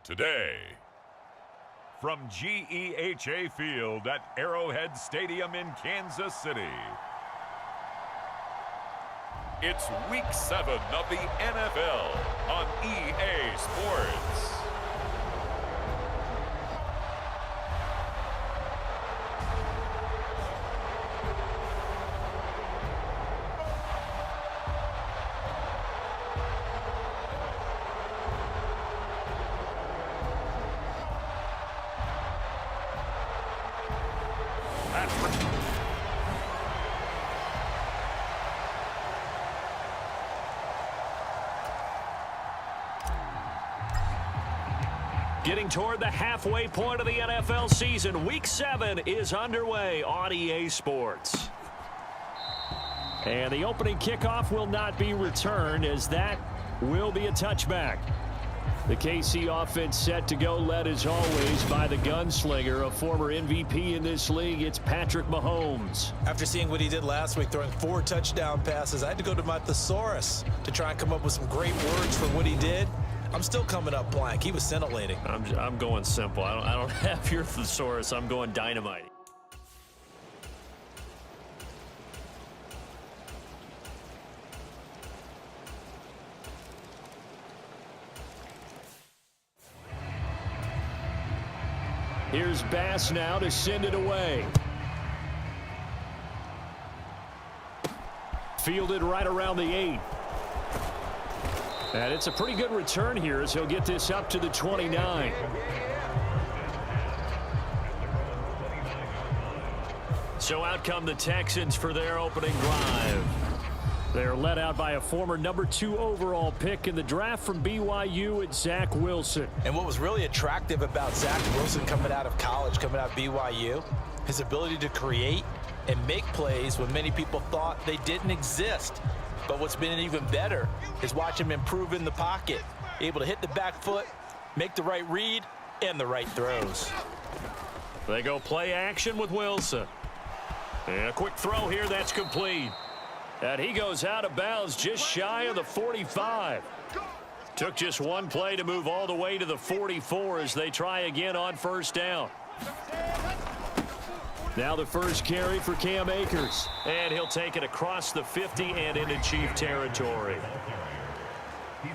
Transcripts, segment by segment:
Today, from GEHA Field at Arrowhead Stadium in Kansas City, it's Week 7 of the NFL on EA Sports. Getting toward the halfway point of the NFL season, Week 7 is underway on EA Sports. And the opening kickoff will not be returned, as that will be a touchback. The KC offense set to go, led as always by the gunslinger, a former MVP in this league. It's Patrick Mahomes. After seeing what he did last week, throwing 4 touchdown passes, I had to go to my thesaurus to try and come up with some great words for what he did. I'm still coming up blank. He was scintillating. I'm going simple. I don't have your thesaurus. I'm going dynamite. Here's Bass now to send it away. Fielded right around the 8. And it's a pretty good return here as he'll get this up to the 29. So out come the Texans for their opening drive. They're led out by a former number 2 overall pick in the draft from BYU, it's Zach Wilson. And what was really attractive about Zach Wilson coming out of college, coming out of BYU, his ability to create and make plays when many people thought they didn't exist. But what's been even better is watch him improve in the pocket, able to hit the back foot, make the right read, and the right throws. They go play action with Wilson. And a quick throw here, that's complete. And he goes out of bounds just shy of the 45. Took just one play to move all the way to the 44 as they try again on first down. Now the first carry for Cam Akers. And he'll take it across the 50 and into Chief territory.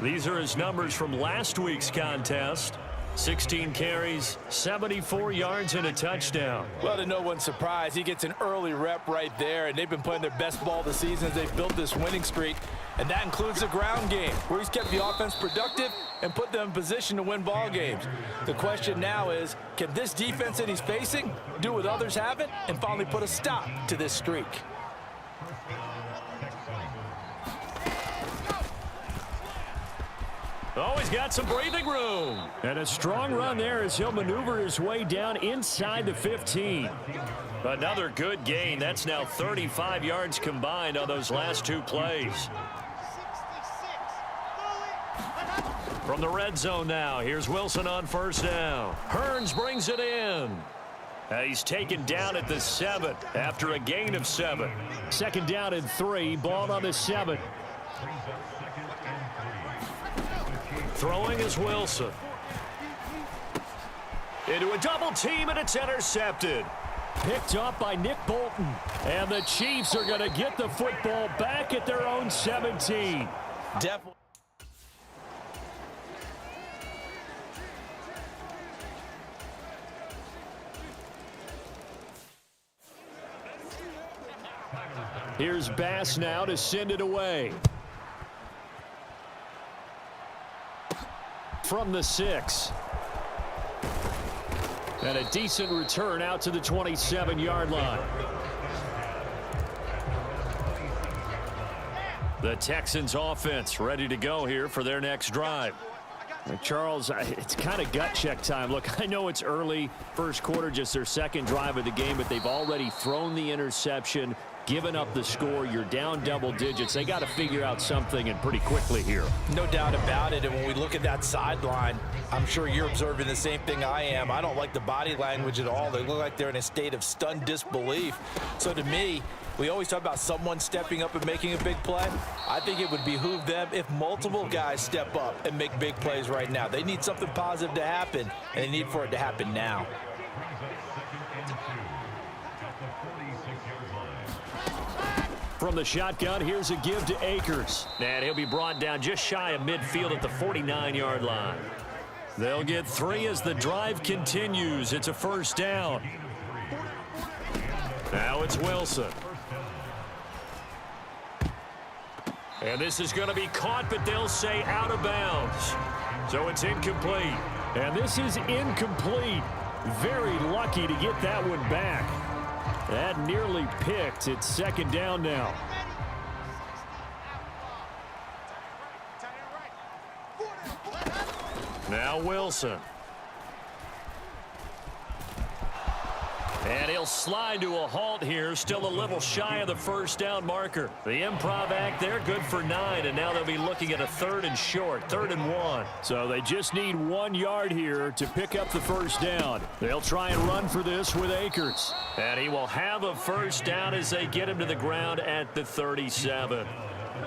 These are his numbers from last week's contest. 16 carries, 74 yards, and a touchdown. Well, to no one's surprise, he gets an early rep right there, and they've been playing their best ball this season as they've built this winning streak. And that includes the ground game, where he's kept the offense productive and put them in position to win ball games. The question now is, can this defense that he's facing do what others haven't and finally put a stop to this streak? Oh, he's got some breathing room. And a strong run there as he'll maneuver his way down inside the 15. Another good gain. That's now 35 yards combined on those last 2 plays. From the red zone now, here's Wilson on first down. Hearns brings it in. He's taken down at the 7 after a gain of 7. Second down and 3, ball on the 7. Throwing is Wilson. Into a double team, and it's intercepted. Picked up by Nick Bolton. And the Chiefs are going to get the football back at their own 17. Definitely. Here's Bass now to send it away. From the 6. And a decent return out to the 27-yard line. The Texans offense ready to go here for their next drive. Charles, it's kind of gut check time. Look, I know it's early, first quarter, just their second drive of the game, but they've already thrown the interception, given up the score. You're down double digits. They got to figure out something, and pretty quickly here. No doubt about it. And when we look at that sideline, I'm sure you're observing the same thing I am. I don't like the body language at all. They look like they're in a state of stunned disbelief. So to me, We always talk about someone stepping up and making a big play. I think it would behoove them if multiple guys step up and make big plays right now. They need something positive to happen, and they need for it to happen now. From the shotgun, here's a give to Akers. And he'll be brought down just shy of midfield at the 49-yard line. They'll get 3 as the drive continues. It's a first down. Now it's Wilson. And this is going to be caught, but they'll say out of bounds. So it's incomplete. And this is incomplete. Very lucky to get that one back. That nearly picked. It's second down now. Now Wilson. And he'll slide to a halt here, still a little shy of the first down marker. The improv act there, good for 9, and now they'll be looking at a 3rd and short, 3rd and 1. So they just need 1 yard here to pick up the first down. They'll try and run for this with Akers. And he will have a first down as they get him to the ground at the 37.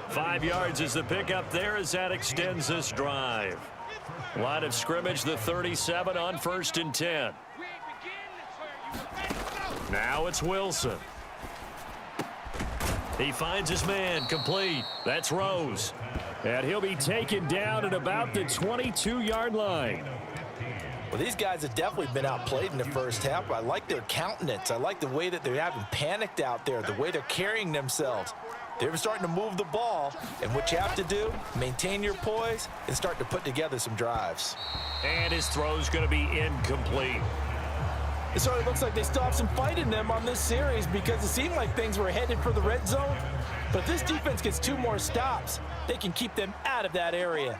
5 yards is the pickup there as that extends this drive. Line of scrimmage, the 37 on 1st and 10. Now it's Wilson. He finds his man, complete. That's Rose. And he'll be taken down at about the 22-yard line. Well, these guys have definitely been outplayed in the first half. I like their countenance. I like the way that they haven't panicked out there, the way they're carrying themselves. They're starting to move the ball, and what you have to do, maintain your poise and start to put together some drives. And his throw's going to be incomplete. It certainly looks like they still have some fight in them on this series because it seemed like things were headed for the red zone. But if this defense gets 2 more stops, they can keep them out of that area.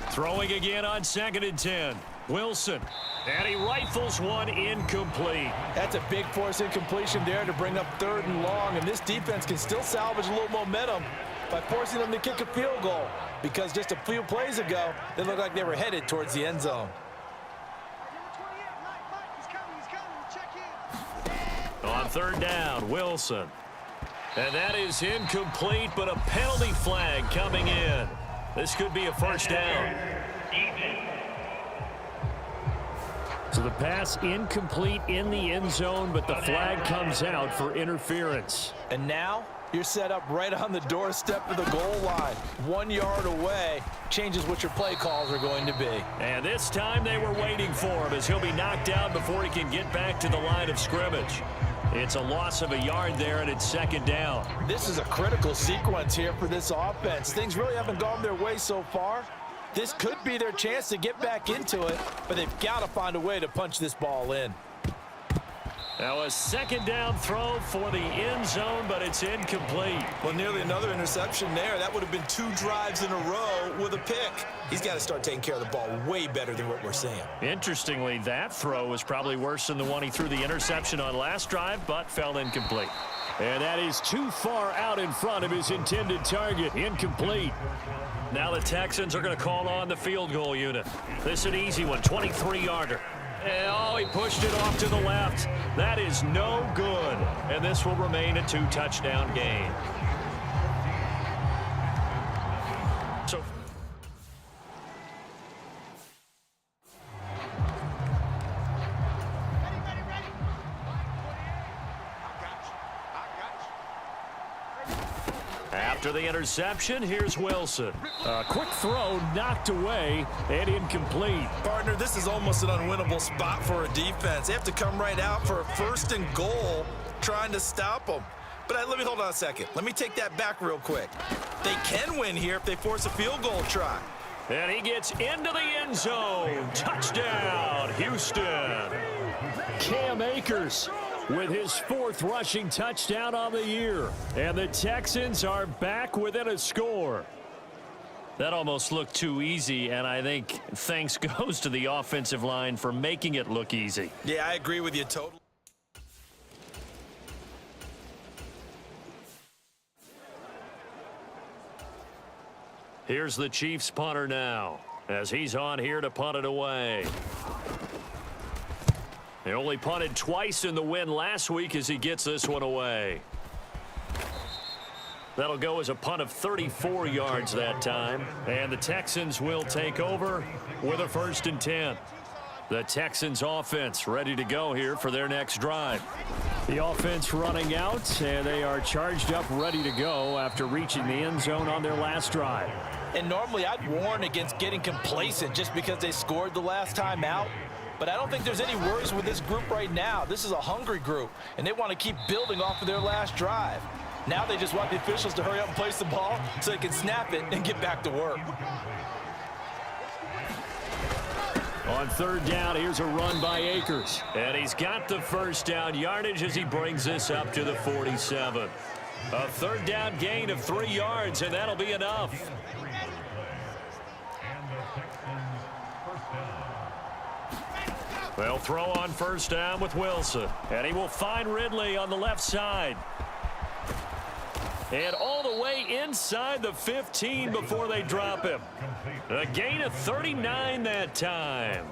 Throwing again on 2nd and 10. Wilson. And he rifles one incomplete. That's a big force incompletion there to bring up 3rd and long. And this defense can still salvage a little momentum by forcing them to kick a field goal, because just a few plays ago, they looked like they were headed towards the end zone. On 3rd down, Wilson. And that is incomplete, but a penalty flag coming in. This could be a first down. So the pass incomplete in the end zone, but the flag comes out for interference. And now you're set up right on the doorstep of the goal line. 1 yard away changes what your play calls are going to be. And this time they were waiting for him as he'll be knocked down before he can get back to the line of scrimmage. It's a loss of a yard there, and it's 2nd down. This is a critical sequence here for this offense. Things really haven't gone their way so far. This could be their chance to get back into it, but they've got to find a way to punch this ball in. Now a 2nd down throw for the end zone, but it's incomplete. Well, nearly another interception there. That would have been 2 drives in a row with a pick. He's got to start taking care of the ball way better than what we're seeing. Interestingly, that throw was probably worse than the one he threw the interception on last drive, but fell incomplete. And that is too far out in front of his intended target. Incomplete. Now the Texans are going to call on the field goal unit. This is an easy one, 23-yarder. Oh, he pushed it off to the left. That is no good. And this will remain a 2-touchdown game. So after the interception, here's Wilson. A quick throw knocked away and incomplete. Partner, this is almost an unwinnable spot for a defense. They have to come right out for a 1st and goal trying to stop them. But let me hold on a second. Let me take that back real quick. They can win here if they force a field goal try. And he gets into the end zone. Touchdown, Houston. Cam Akers with his 4th rushing touchdown on the year. And the Texans are back within a score. That almost looked too easy, and I think thanks goes to the offensive line for making it look easy. Yeah, I agree with you totally. Here's the Chiefs punter now. as he's on here to punt it away. They only punted twice in the win last week as he gets this one away. That'll go as a punt of 34 yards that time. And the Texans will take over with a 1st and 10. The Texans offense ready to go here for their next drive. The offense running out, and they are charged up, ready to go after reaching the end zone on their last drive. And normally I'd warn against getting complacent just because they scored the last time out. But I don't think there's any worries with this group right now. This is a hungry group, and they want to keep building off of their last drive. Now they just want the officials to hurry up and place the ball so they can snap it and get back to work. On 3rd down, here's a run by Akers. And he's got the 1st down yardage as he brings this up to the 47. A 3rd down gain of 3 yards, and that'll be enough. They'll throw on 1st down with Wilson. And he will find Ridley on the left side. And all the way inside the 15 before they drop him. A gain of 39 that time.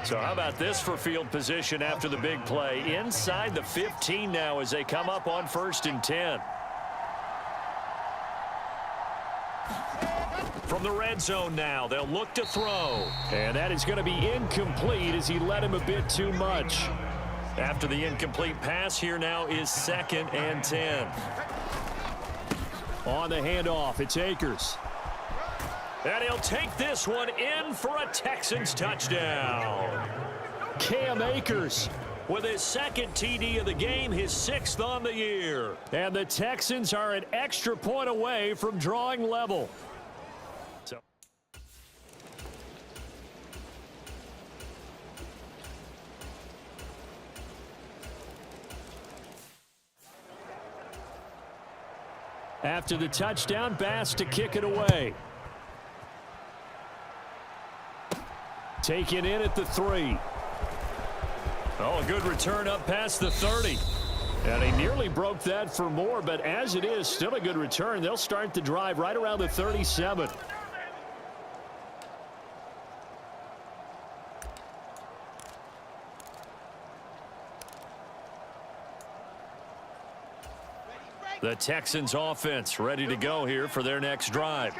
So how about this for field position after the big play? Inside the 15 now as they come up on 1st and 10. From the red zone now, they'll look to throw. And that is going to be incomplete as he led him a bit too much. After the incomplete pass, here now is 2nd and 10. On the handoff, it's Akers. And he'll take this one in for a Texans touchdown. Cam Akers with his 2nd TD of the game, his 6th on the year. And the Texans are an extra point away from drawing level. After the touchdown, Bass to kick it away. Taken in at the 3. Oh, a good return up past the 30. And he nearly broke that for more, but as it is, still a good return. They'll start the drive right around the 37. The Texans offense ready to go here for their next drive.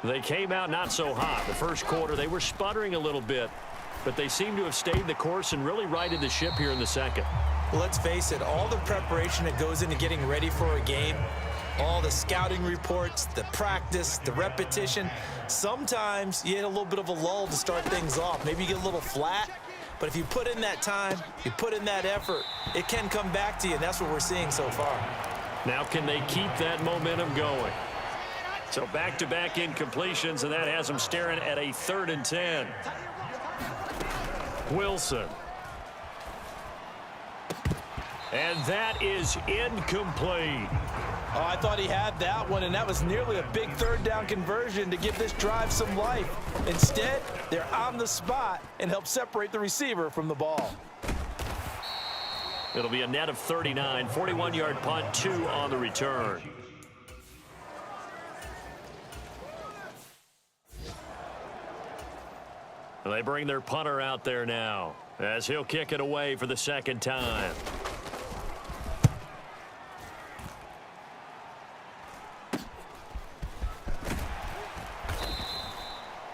They came out not so hot. The first quarter, they were sputtering a little bit, but they seem to have stayed the course and really righted the ship here in the second. Well, let's face it, all the preparation that goes into getting ready for a game, all the scouting reports, the practice, the repetition, sometimes you hit a little bit of a lull to start things off. Maybe you get a little flat, but if you put in that time, you put in that effort, it can come back to you, and that's what we're seeing so far. Now can they keep that momentum going? So back-to-back incompletions, and that has them staring at a 3rd and 10. Wilson. And that is incomplete. Oh, I thought he had that one, and that was nearly a big 3rd down conversion to give this drive some life. Instead, they're on the spot and help separate the receiver from the ball. It'll be a net of 39, 41-yard punt, 2 on the return. They bring their punter out there now as he'll kick it away for the 2nd time.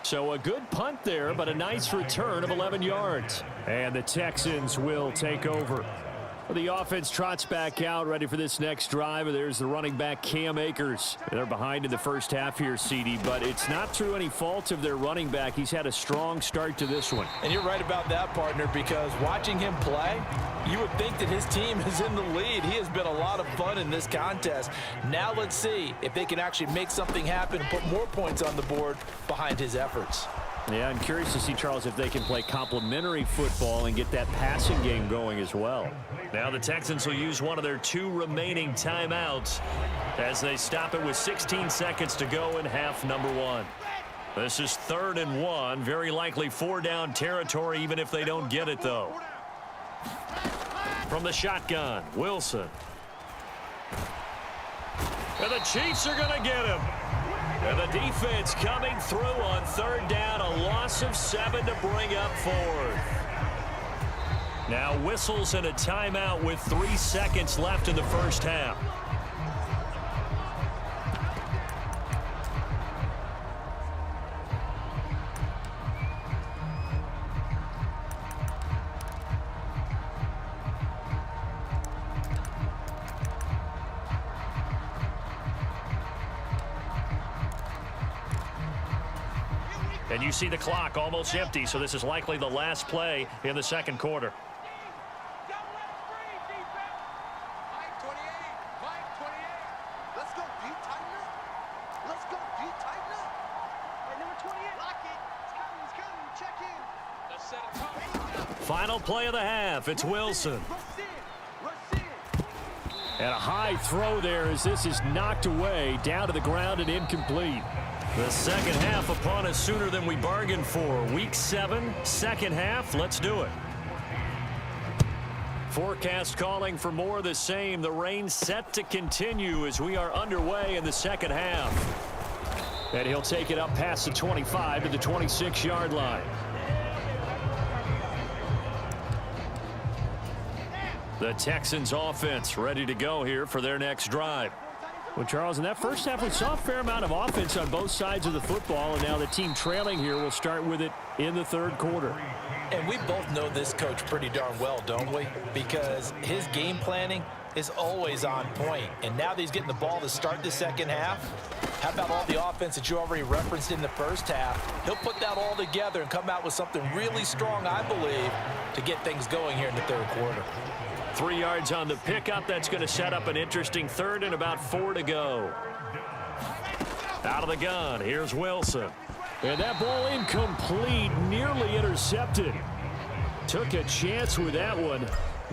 So a good punt there, but a nice return of 11 yards. And the Texans will take over. The offense trots back out, ready for this next drive. There's the running back, Cam Akers. They're behind in the first half here, CD, but it's not through any fault of their running back. He's had a strong start to this one. And you're right about that, partner, because watching him play, you would think that his team is in the lead. He has been a lot of fun in this contest. Now let's see if they can actually make something happen and put more points on the board behind his efforts. Yeah, I'm curious to see, Charles, if they can play complementary football and get that passing game going as well. Now the Texans will use one of their 2 remaining timeouts as they stop it with 16 seconds to go in half number 1. This is 3rd and 1, very likely 4-down territory even if they don't get it, though. From the shotgun, Wilson. And the Chiefs are going to get him. And the defense coming through on third down, a loss of 7 to bring up fourth. Now whistles and a timeout with 3 seconds left in the first half. And you see the clock almost empty, so this is likely the last play in the second quarter. Final play of the half. It's Wilson. And a high throw there as this is knocked away, down to the ground and incomplete. The second half upon us sooner than we bargained for. Week 7, second half. Let's do it. Forecast calling for more of the same. The rain set to continue as we are underway in the second half. And he'll take it up past the 25 to the 26-yard line. The Texans offense ready to go here for their next drive. Well, Charles, in that first half, we saw a fair amount of offense on both sides of the football, and now the team trailing here will start with it in the third quarter. And we both know this coach pretty darn well, don't we? Because his game planning is always on point. And now that he's getting the ball to start the second half, how about all the offense that you already referenced in the first half? He'll put that all together and come out with something really strong, I believe, to get things going here in the third quarter. 3 yards on the pickup. That's going to set up an interesting third and about 4 to go. Out of the gun, here's Wilson. And that ball incomplete, nearly intercepted. Took a chance with that one.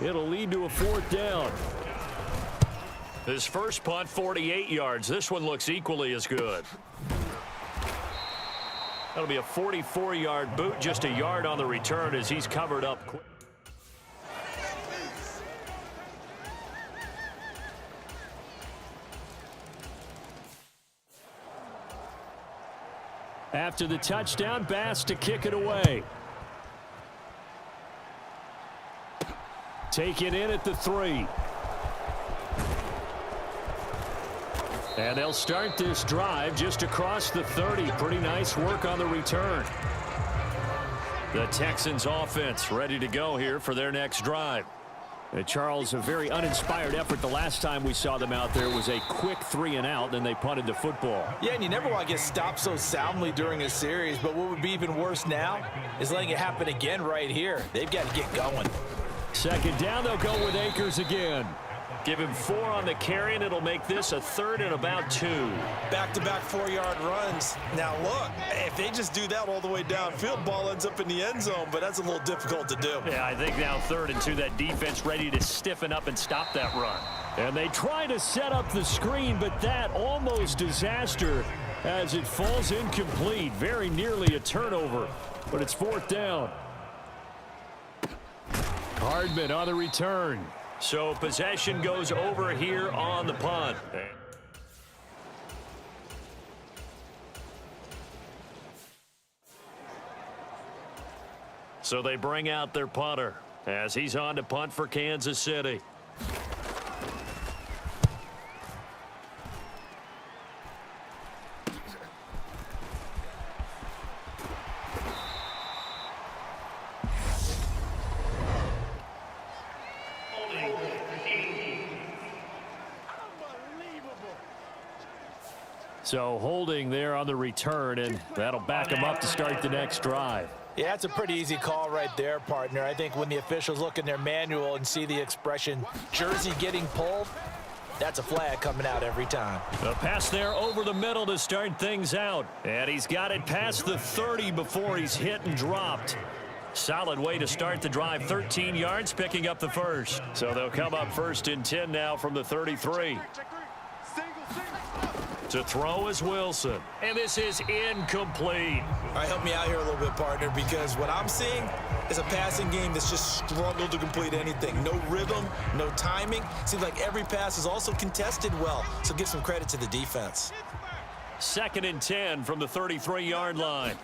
It'll lead to a fourth down. His first punt, 48 yards. This one looks equally as good. That'll be a 44-yard boot, just a yard on the return as he's covered up quick. After the touchdown, Bass to kick it away. Taken in at the 3. And they'll start this drive just across the 30. Pretty nice work on the return. The Texans offense ready to go here for their next drive. Charles, a very uninspired effort. The last time we saw them out there was a quick 3 and out, then they punted the football. Yeah, and you never want to get stopped so soundly during a series, but what would be even worse now is letting it happen again right here. They've got to get going. Second down, they'll go with Akers again. Give him 4 on the carry, and it'll make this a third and about 2. Back-to-back 4-yard runs. Now, look, if they just do that all the way downfield, ball ends up in the end zone, but that's a little difficult to do. Yeah, I think now 3rd and 2, that defense ready to stiffen up and stop that run. And they try to set up the screen, but that almost disaster as it falls incomplete. Very nearly a turnover, but it's 4th down. Hardman on the return. So possession goes over here on the punt. So they bring out their punter as he's on to punt for Kansas City. So holding there on the return, and that'll back him up to start the next drive. Yeah, that's a pretty easy call right there, partner. I think when the officials look in their manual and see the expression jersey getting pulled, that's a flag coming out every time. The pass there over the middle to start things out. And he's got it past the 30 before he's hit and dropped. Solid way to start the drive. 13 yards, picking up the first. So they'll come up 1st and 10 now from the 33. To throw is Wilson. And this is incomplete. All right, help me out here a little bit, partner, because what I'm seeing is a passing game that's just struggled to complete anything. No rhythm, no timing. Seems like every pass is also contested well, so give some credit to the defense. 2nd and 10 from the 33-yard line.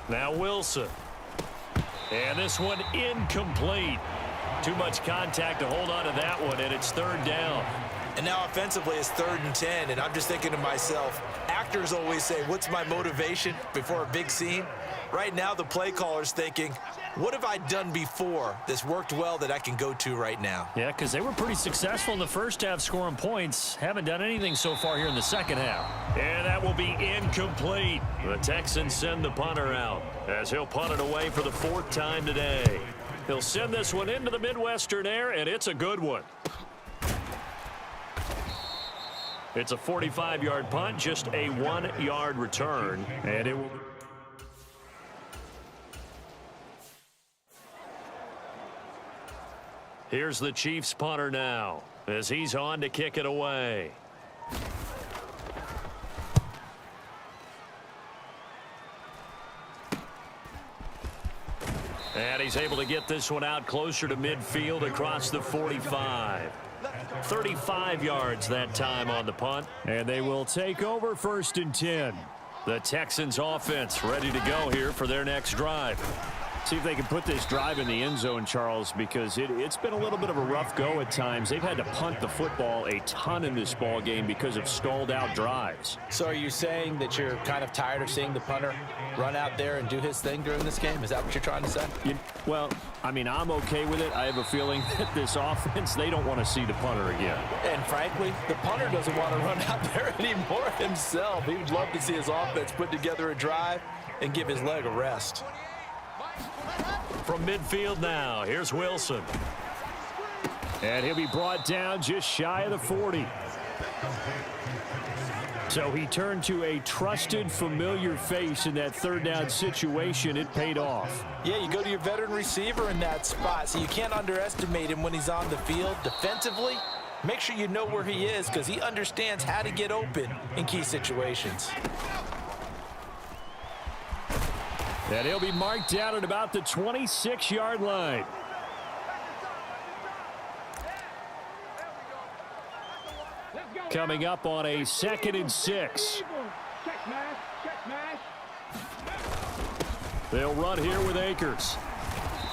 Now Wilson. And this one incomplete. Too much contact to hold on to that one, and it's 3rd down. And now offensively it's 3rd and 10, and I'm just thinking to myself, actors always say, what's my motivation before a big scene? Right now the play caller's thinking, what have I done before that's worked well that I can go to right now? Yeah, because they were pretty successful in the first half scoring points. Haven't done anything so far here in the second half. And that will be incomplete. The Texans send the punter out as he'll punt it away for the 4th time today. He'll send this one into the Midwestern air, and it's a good one. It's a 45-yard punt, just a 1-yard return, and it will... Here's the Chiefs punter now as he's on to kick it away. And he's able to get this one out closer to midfield across the 45. 35 yards that time on the punt. And they will take over 1st and 10. The Texans offense ready to go here for their next drive. See if they can put this drive in the end zone, Charles, because it's been a little bit of a rough go at times. They've had to punt the football a ton in this ball game because of stalled out drives. So are you saying that you're kind of tired of seeing the punter run out there and do his thing during this game? Is that what you're trying to say? Well, I mean, I'm okay with it. I have a feeling that this offense, they don't want to see the punter again. And frankly, the punter doesn't want to run out there anymore himself. He would love to see his offense put together a drive and give his leg a rest. From midfield now, here's Wilson. And he'll be brought down just shy of the 40. So he turned to a trusted, familiar face in that 3rd down situation. It paid off. Yeah, you go to your veteran receiver in that spot, so you can't underestimate him when he's on the field. Defensively, make sure you know where he is because he understands how to get open in key situations. And he'll be marked down at about the 26-yard line. Coming up on a 2nd and 6. They'll run here with Akers.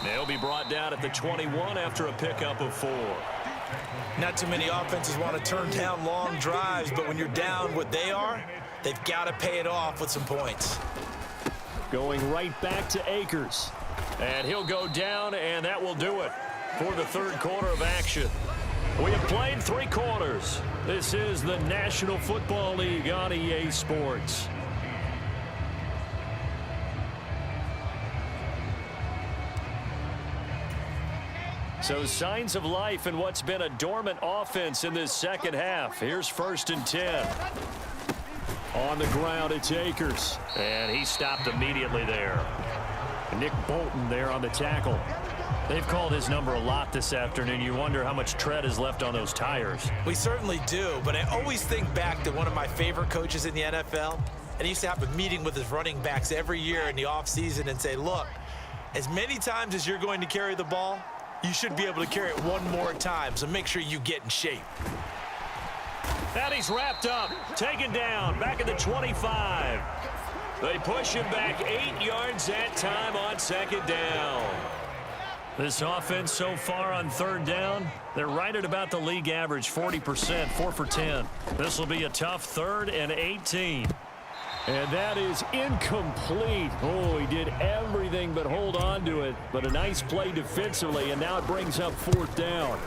They'll be brought down at the 21 after a pickup of 4. Not too many offenses want to turn down long drives, but when you're down what they are, they've got to pay it off with some points. Going right back to Akers. And he'll go down, and that will do it for the 3rd quarter of action. We have played 3 quarters. This is the National Football League on EA Sports. So signs of life in what's been a dormant offense in this second half. Here's 1st and 10. On the ground, it's Akers. And he stopped immediately there. Nick Bolton there on the tackle. They've called his number a lot this afternoon. You wonder how much tread is left on those tires. We certainly do, but I always think back to one of my favorite coaches in the NFL. And he used to have a meeting with his running backs every year in the offseason and say, look, as many times as you're going to carry the ball, you should be able to carry it one more time, so make sure you get in shape. And he's wrapped up, taken down, back at the 25. They push him back 8 yards that time on 2nd down. This offense so far on 3rd down, they're right at about the league average, 40%, 4 for 10. This will be a tough 3rd and 18. And that is incomplete. Oh, he did everything but hold on to it. But a nice play defensively, and now it brings up 4th down.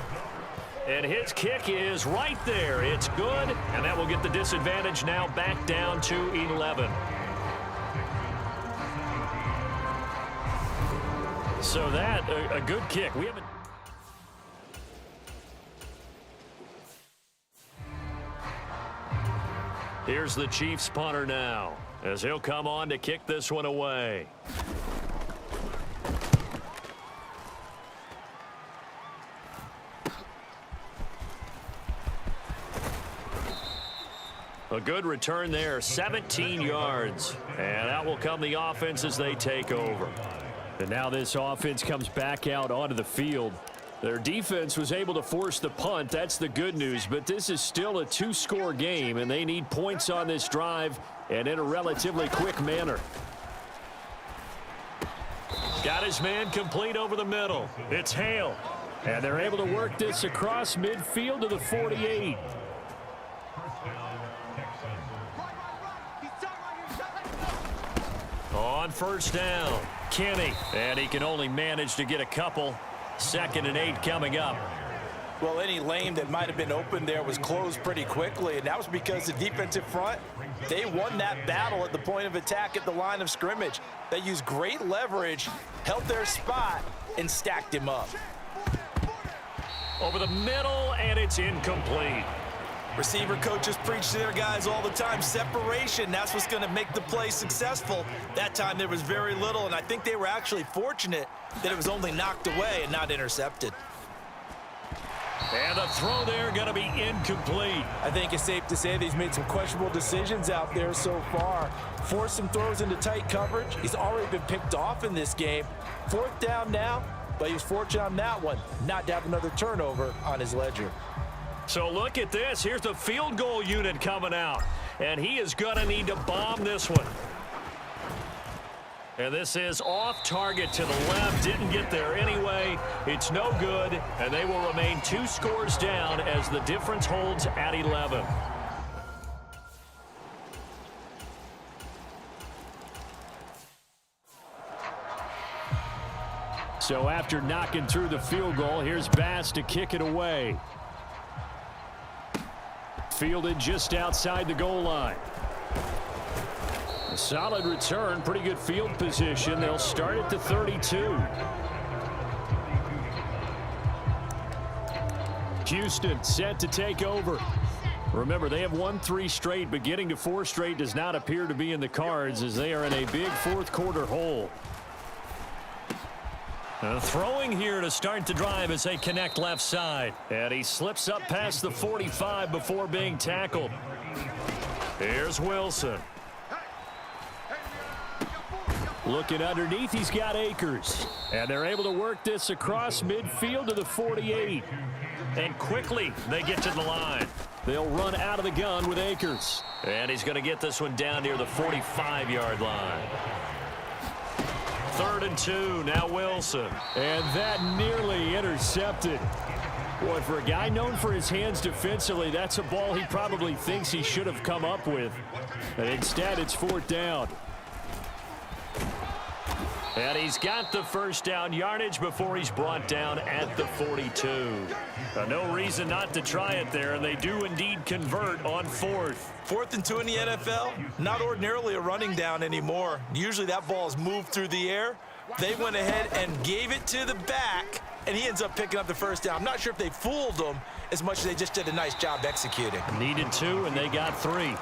And his kick is right there. It's good, and that will get the disadvantage now back down to 11. So that, a good kick. We haven't... Here's the Chiefs punter now, as he'll come on to kick this one away. A good return there, 17 yards. And out will come the offense as they take over. And now this offense comes back out onto the field. Their defense was able to force the punt. That's the good news, but this is still a two-score game, and they need points on this drive and in a relatively quick manner. Got his man complete over the middle. It's Hale, and they're able to work this across midfield to the 48. On first down, Kenny, and he can only manage to get a couple. 2nd and 8 coming up. Well, any lane that might have been open there was closed pretty quickly, and that was because the defensive front, they won that battle at the point of attack at the line of scrimmage. They used great leverage, held their spot, and stacked him up. Over the middle, and it's incomplete. Receiver coaches preach to their guys all the time. Separation, that's what's going to make the play successful. That time there was very little, and I think they were actually fortunate that it was only knocked away and not intercepted. And the throw there going to be incomplete. I think it's safe to say that he's made some questionable decisions out there so far. Forced some throws into tight coverage. He's already been picked off in this game. 4th down now, but he was fortunate on that one not to have another turnover on his ledger. So look at this. Here's the field goal unit coming out. And he is going to need to bomb this one. And this is off target to the left. Didn't get there anyway. It's no good. And they will remain 2 scores down as the difference holds at 11. So after knocking through the field goal, here's Bass to kick it away. Fielded just outside the goal line. A solid return, pretty good field position. They'll start at the 32. Houston set to take over. Remember, they have won 3 straight, but getting to 4 straight does not appear to be in the cards as they are in a big 4th quarter hole. Throwing here to start the drive as they connect left side. And he slips up past the 45 before being tackled. Here's Wilson. Looking underneath, he's got Akers. And they're able to work this across midfield to the 48. And quickly, they get to the line. They'll run out of the gun with Akers. And he's going to get this one down near the 45-yard line. 3rd and 2, now Wilson. And that nearly intercepted. Boy, for a guy known for his hands defensively, that's a ball he probably thinks he should have come up with. And instead, it's 4th down. And he's got the first down yardage before he's brought down at the 42. No reason not to try it there, and they do indeed convert on 4th. 4th and 2 in the NFL, not ordinarily a running down anymore. Usually that ball is moved through the air. They went ahead and gave it to the back, and he ends up picking up the first down. I'm not sure if they fooled him as much as they just did a nice job executing. Needed 2, and they got 3.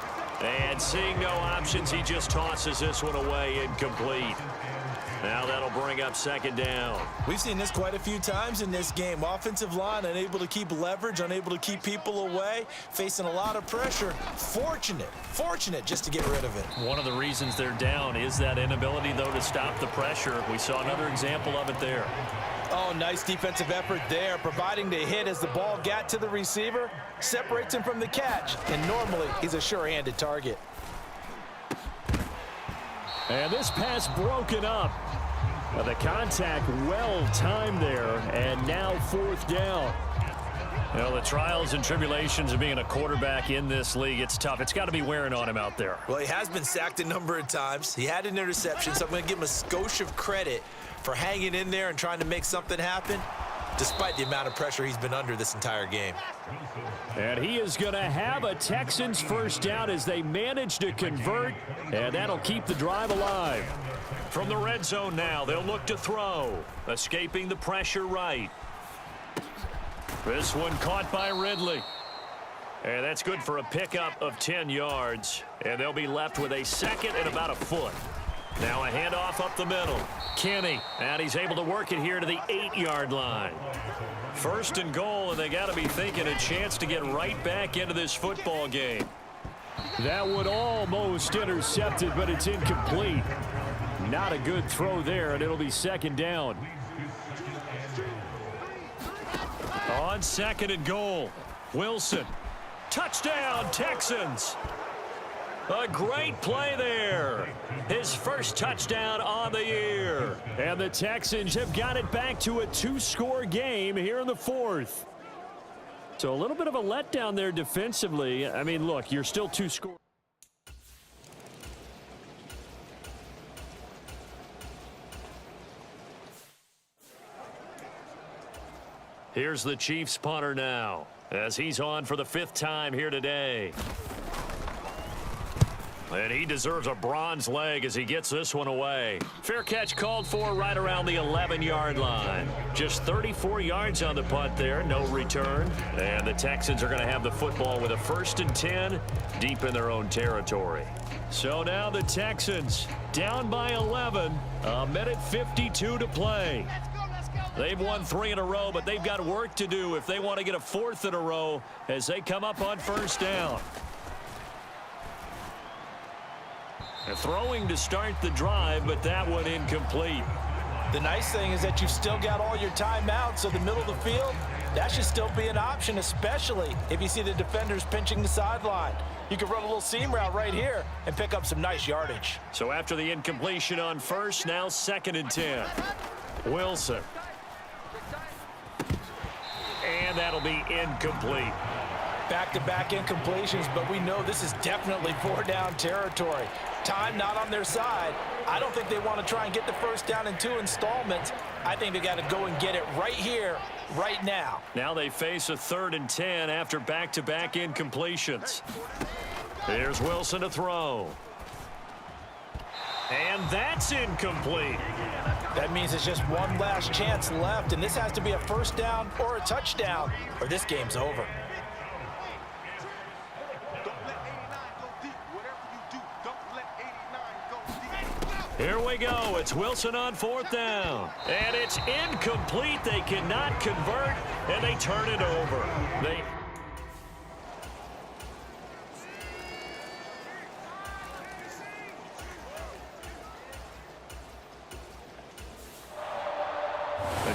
And seeing no options, he just tosses this one away incomplete. Now that'll bring up 2nd down. We've seen this quite a few times in this game. Offensive line unable to keep leverage, unable to keep people away, facing a lot of pressure. Fortunate just to get rid of it. One of the reasons they're down is that inability, though, to stop the pressure. We saw another example of it there. Oh, nice defensive effort there, providing the hit as the ball got to the receiver, separates him from the catch, and normally he's a sure-handed target. And this pass broken up. The contact well timed there, and now 4th down. You know, the trials and tribulations of being a quarterback in this league, it's tough. It's got to be wearing on him out there. Well, he has been sacked a number of times. He had an interception, so I'm going to give him a skosh of credit for hanging in there and trying to make something happen, despite the amount of pressure he's been under this entire game. And he is going to have a Texans first down as they manage to convert, and that'll keep the drive alive. From the red zone now, they'll look to throw, escaping the pressure right. This one caught by Ridley. And that's good for a pickup of 10 yards. And they'll be left with a 2nd and about a foot. Now a handoff up the middle. Kenny, and he's able to work it here to the 8-yard line. 1st and goal, and they got to be thinking a chance to get right back into this football game. That would almost intercepted, but it's incomplete. Not a good throw there, and it'll be 2nd down. on 2nd and goal. Wilson. Touchdown, Texans. A great play there. His first touchdown on the year. And the Texans have got it back to a 2-score game here in the 4th. So a little bit of a letdown there defensively. I mean, look, you're still 2-score. Here's the Chiefs punter now, as he's on for the 5th time here today. And he deserves a bronze leg as he gets this one away. Fair catch called for right around the 11-yard line. Just 34 yards on the punt there, no return. And the Texans are going to have the football with a 1st and 10 deep in their own territory. So now the Texans down by 11, a minute 52 to play. They've won 3 in a row, but they've got work to do if they want to get a 4th in a row as they come up on 1st down. And throwing to start the drive, but that one incomplete. The nice thing is that you've still got all your timeouts, so the middle of the field, that should still be an option, especially if you see the defenders pinching the sideline. You can run a little seam route right here and pick up some nice yardage. So after the incompletion on 1st, now 2nd and 10. Wilson. And that'll be incomplete. Back-to-back incompletions, but we know this is definitely 4-down territory. Time not on their side. I don't think they want to try and get the 1st down in 2 installments. I think they got to go and get it right here, right now. Now they face a 3rd and 10 after back-to-back incompletions. Here's Wilson to throw. And that's incomplete. That means it's just one last chance left, and this has to be a 1st down or a touchdown, or this game's over. Here we go. It's Wilson on 4th down. And it's incomplete. They cannot convert, and they turn it over.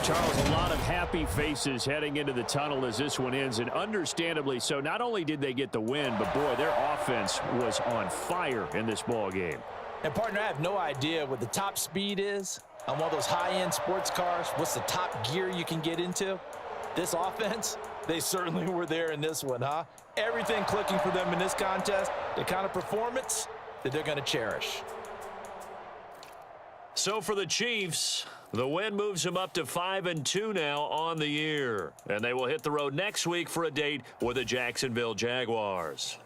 Charles, a lot of happy faces heading into the tunnel as this one ends, and understandably so. Not only did they get the win, but boy, their offense was on fire in this ball game. And partner, I have no idea what the top speed is on one of those high-end sports cars. What's the top gear you can get into? This offense, they certainly were there in this one, huh? Everything clicking for them in this contest, the kind of performance that they're going to cherish. So for the Chiefs, the win moves them up to 5-2 now on the year. And they will hit the road next week for a date with the Jacksonville Jaguars.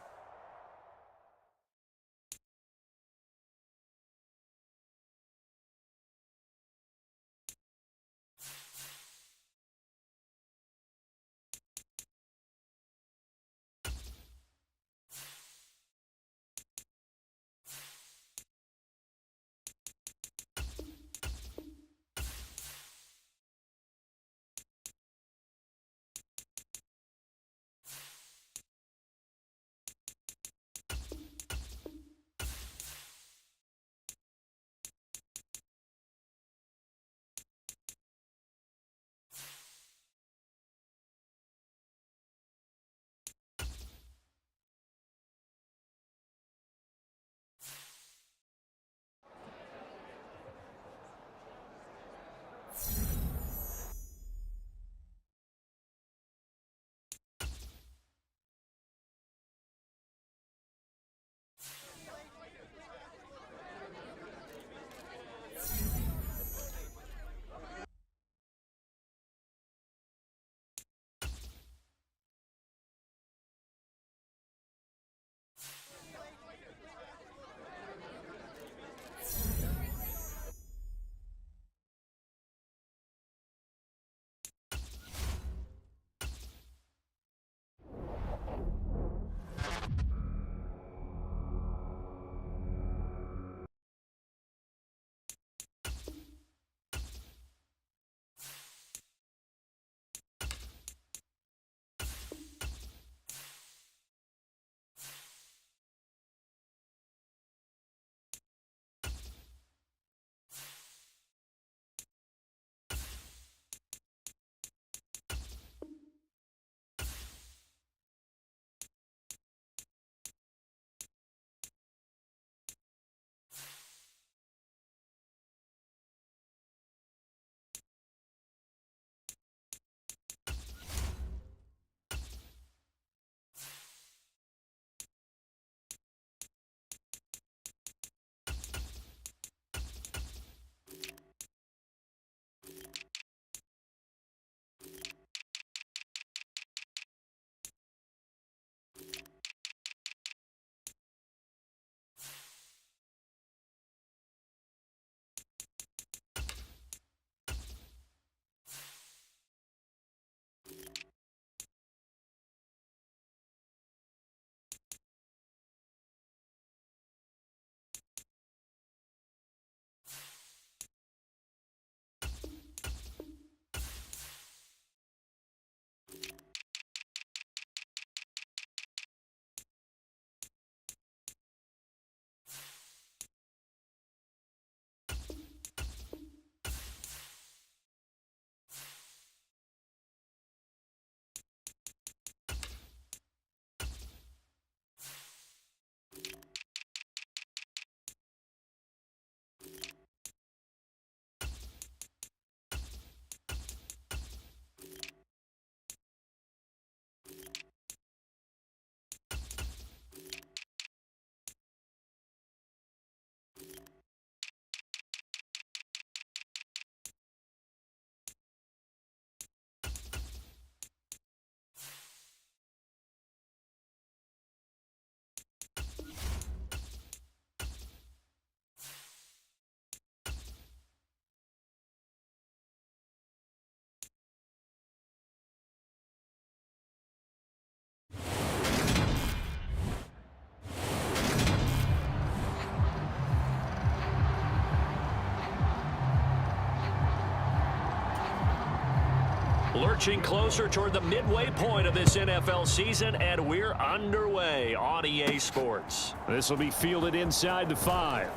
inching closer toward the midway point of this NFL season, and we're underway on EA Sports. This will be fielded inside the 5.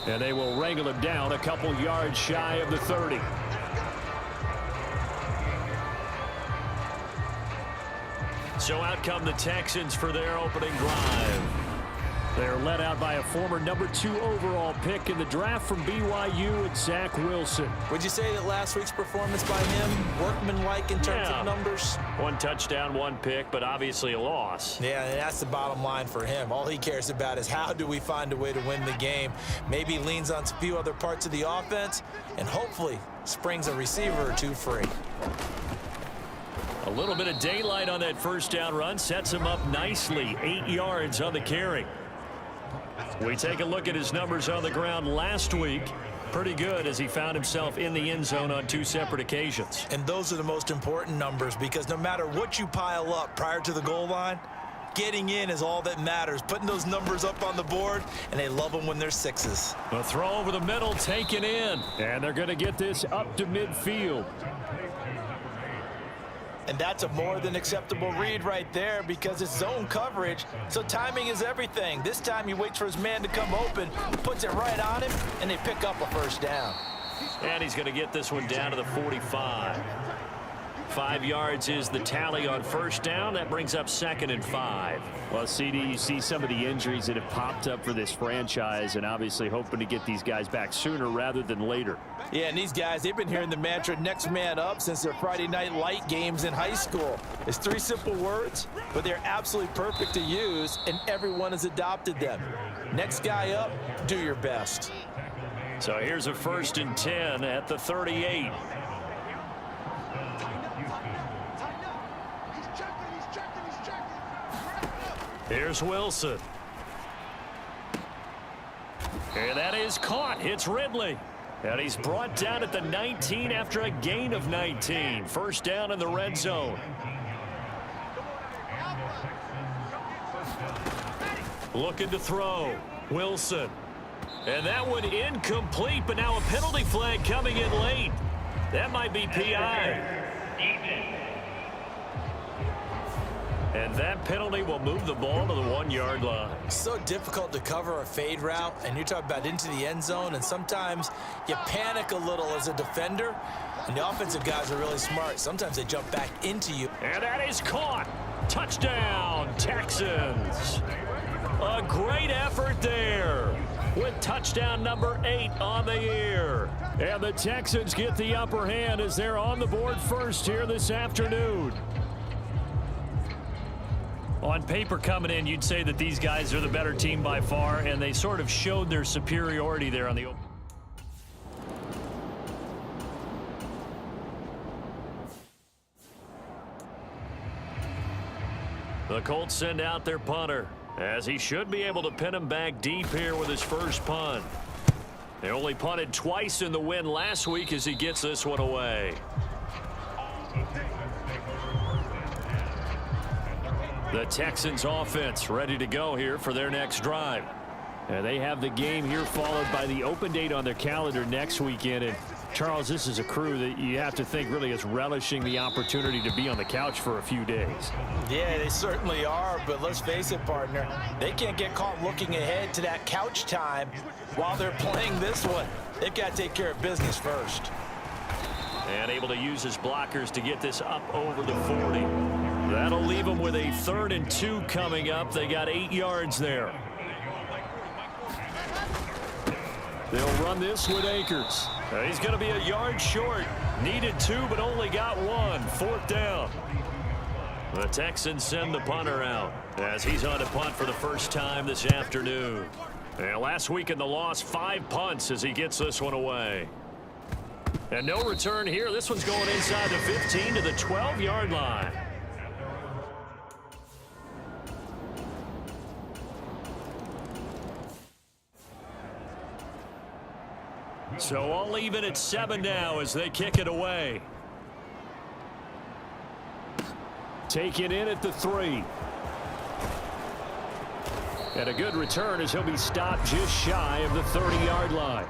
And they will wrangle him down a couple yards shy of the 30. So out come the Texans for their opening drive. They're led out by a former number 2 overall pick in the draft from BYU, and Zach Wilson. Would you say that last week's performance by him, workmanlike in terms of numbers? 1 touchdown, 1 pick, but obviously a loss. Yeah, and that's the bottom line for him. All he cares about is how do we find a way to win the game. Maybe leans on a few other parts of the offense, and hopefully springs a receiver or 2 free. A little bit of daylight on that first down run sets him up nicely. 8 yards on the carry. We take a look at his numbers on the ground last week. Pretty good as he found himself in the end zone on 2 separate occasions. And those are the most important numbers, because no matter what you pile up prior to the goal line, getting in is all that matters. Putting those numbers up on the board, and they love them when they're 6s. A throw over the middle taken in. And they're going to get this up to midfield. And that's a more than acceptable read right there, because it's zone coverage, so timing is everything. This time he waits for his man to come open, puts it right on him, and they pick up a first down. And he's going to get this one down to the 45. 5 yards is the tally on first down. That brings up 2nd and 5. Well, CD, you see some of the injuries that have popped up for this franchise, and obviously hoping to get these guys back sooner rather than later. Yeah, and these guys, they've been hearing the mantra next man up since their Friday night light games in high school. It's 3 simple words, but they're absolutely perfect to use, and everyone has adopted them. Next guy up, do your best. So here's a 1st and 10 at the 38. Here's Wilson. And that is caught. It's Ridley. And he's brought down at the 19 after a gain of 19. First down in the red zone. Looking to throw. Wilson. And that one incomplete, but now a penalty flag coming in late. That might be PI. And that penalty will move the ball to the 1-yard line. So difficult to cover a fade route, and you're talking about into the end zone, and sometimes you panic a little as a defender, and the offensive guys are really smart. Sometimes they jump back into you. And that is caught. Touchdown, Texans. A great effort there with touchdown number 8 on the year. And the Texans get the upper hand as they're on the board first here this afternoon. On paper coming in, you'd say that these guys are the better team by far, and they sort of showed their superiority there on the open. The Colts send out their punter, as he should be able to pin him back deep here with his first punt. They only punted twice in the win last week as he gets this one away. The Texans offense ready to go here for their next drive. And they have the game here followed by the open date on their calendar next weekend. And Charles, this is a crew that you have to think really is relishing the opportunity to be on the couch for a few days. Yeah, they certainly are, but let's face it, partner. They can't get caught looking ahead to that couch time while they're playing this one. They've got to take care of business first. And able to use his blockers to get this up over the 40. That'll leave them with a 3rd and 2 coming up. They got 8 yards there. They'll run this with Akers. He's going to be a yard short. Needed 2, but only got 1. 4th down. The Texans send the punter out as he's on to punt for the first time this afternoon. And last week in the loss, 5 punts as he gets this one away. And no return here. This one's going inside the 15 to the 12-yard line. So all even at 7 now as they kick it away. Taken in at the 3. And a good return as he'll be stopped just shy of the 30-yard line.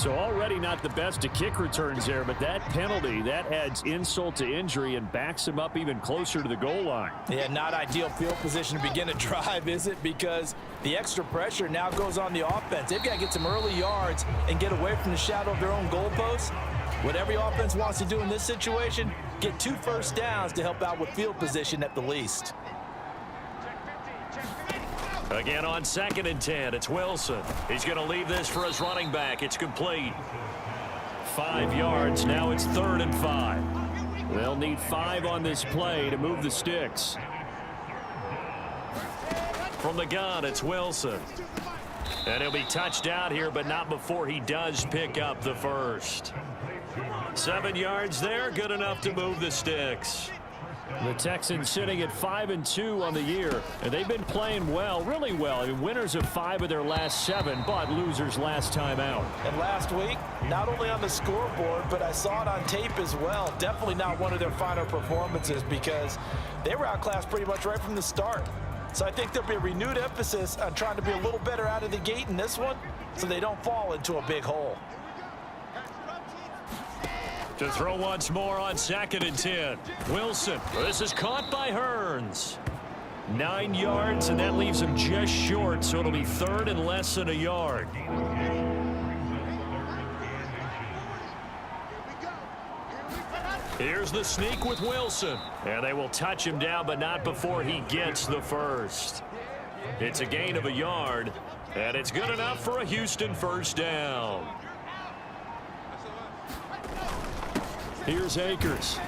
So already not the best of kick returns there, but that penalty, that adds insult to injury and backs him up even closer to the goal line. Yeah, not ideal field position to begin a drive, is it? Because the extra pressure now goes on the offense. They've got to get some early yards and get away from the shadow of their own goalposts. What every offense wants to do in this situation, get 2 first downs to help out with field position at the least. Again on 2nd and 10, it's Wilson. He's going to leave this for his running back. It's complete. 5 yards. Now it's 3rd and 5. They'll need 5 on this play to move the sticks. From the gun, it's Wilson. And he'll be touched out here, but not before he does pick up the first. 7 yards there, good enough to move the sticks. The Texans sitting at 5-2 on the year, and they've been playing well, really well. I mean, winners of 5 of their last 7, but losers last time out. And last week, not only on the scoreboard, but I saw it on tape as well. Definitely not one of their finer performances because they were outclassed pretty much right from the start. So I think there'll be a renewed emphasis on trying to be a little better out of the gate in this one so they don't fall into a big hole. To throw once more on 2nd and 10. Wilson. This is caught by Hearns. 9 yards, and that leaves him just short, so it'll be 3rd and less than a yard. Here's the sneak with Wilson. And they will touch him down, but not before he gets the first. It's a gain of a yard, and it's good enough for a Houston first down. Here's Akers.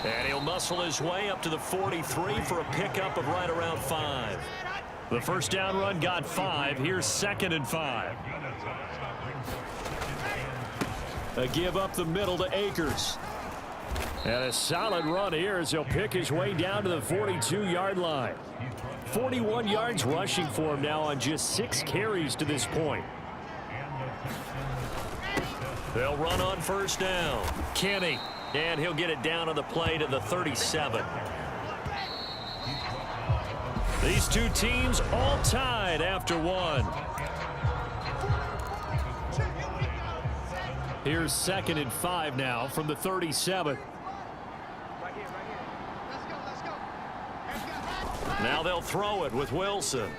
And he'll muscle his way up to the 43 for a pickup of right around 5. The first down run got 5. Here's 2nd and 5. A give up the middle to Akers. And a solid run here as he'll pick his way down to the 42-yard line. 41 yards rushing for him now on just 6 carries to this point. They'll run on first down. Kenny. And he'll get it down on the play to the 37. These two teams all tied after 1. Here's 2nd and 5 now from the 37. Now they'll throw it with Wilson.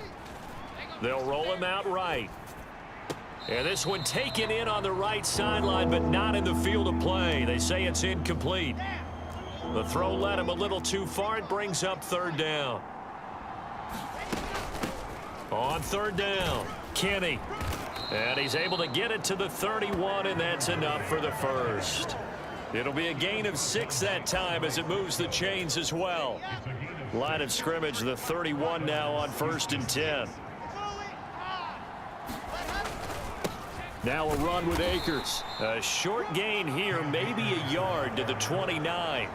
They'll roll him out right. And this one taken in on the right sideline, but not in the field of play. They say it's incomplete. The throw led him a little too far. It brings up 3rd down. On 3rd down, Kenny. And he's able to get it to the 31, and that's enough for the first. It'll be a gain of 6 that time as it moves the chains as well. Line of scrimmage, the 31 now on 1st and 10. Now a run with Akers. A short gain here, maybe a yard to the 29.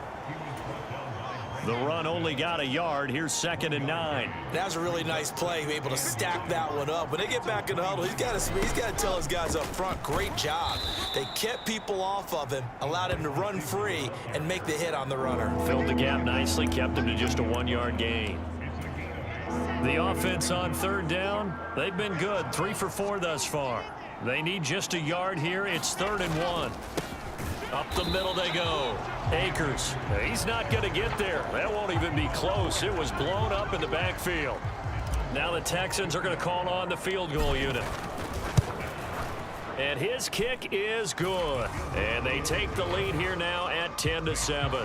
The run only got a yard. Here's 2nd and 9. That's a really nice play, able to stack that one up. When they get back in the huddle, he's got to tell his guys up front, great job. They kept people off of him, allowed him to run free and make the hit on the runner. Filled the gap nicely, kept him to just a 1-yard gain. The offense on 3rd down, they've been good. 3 for 4 thus far. They need just a yard here. It's 3rd and 1. Up the middle they go. Akers. He's not going to get there. That won't even be close. It was blown up in the backfield. Now the Texans are going to call on the field goal unit. And his kick is good. And they take the lead here now at 10-7.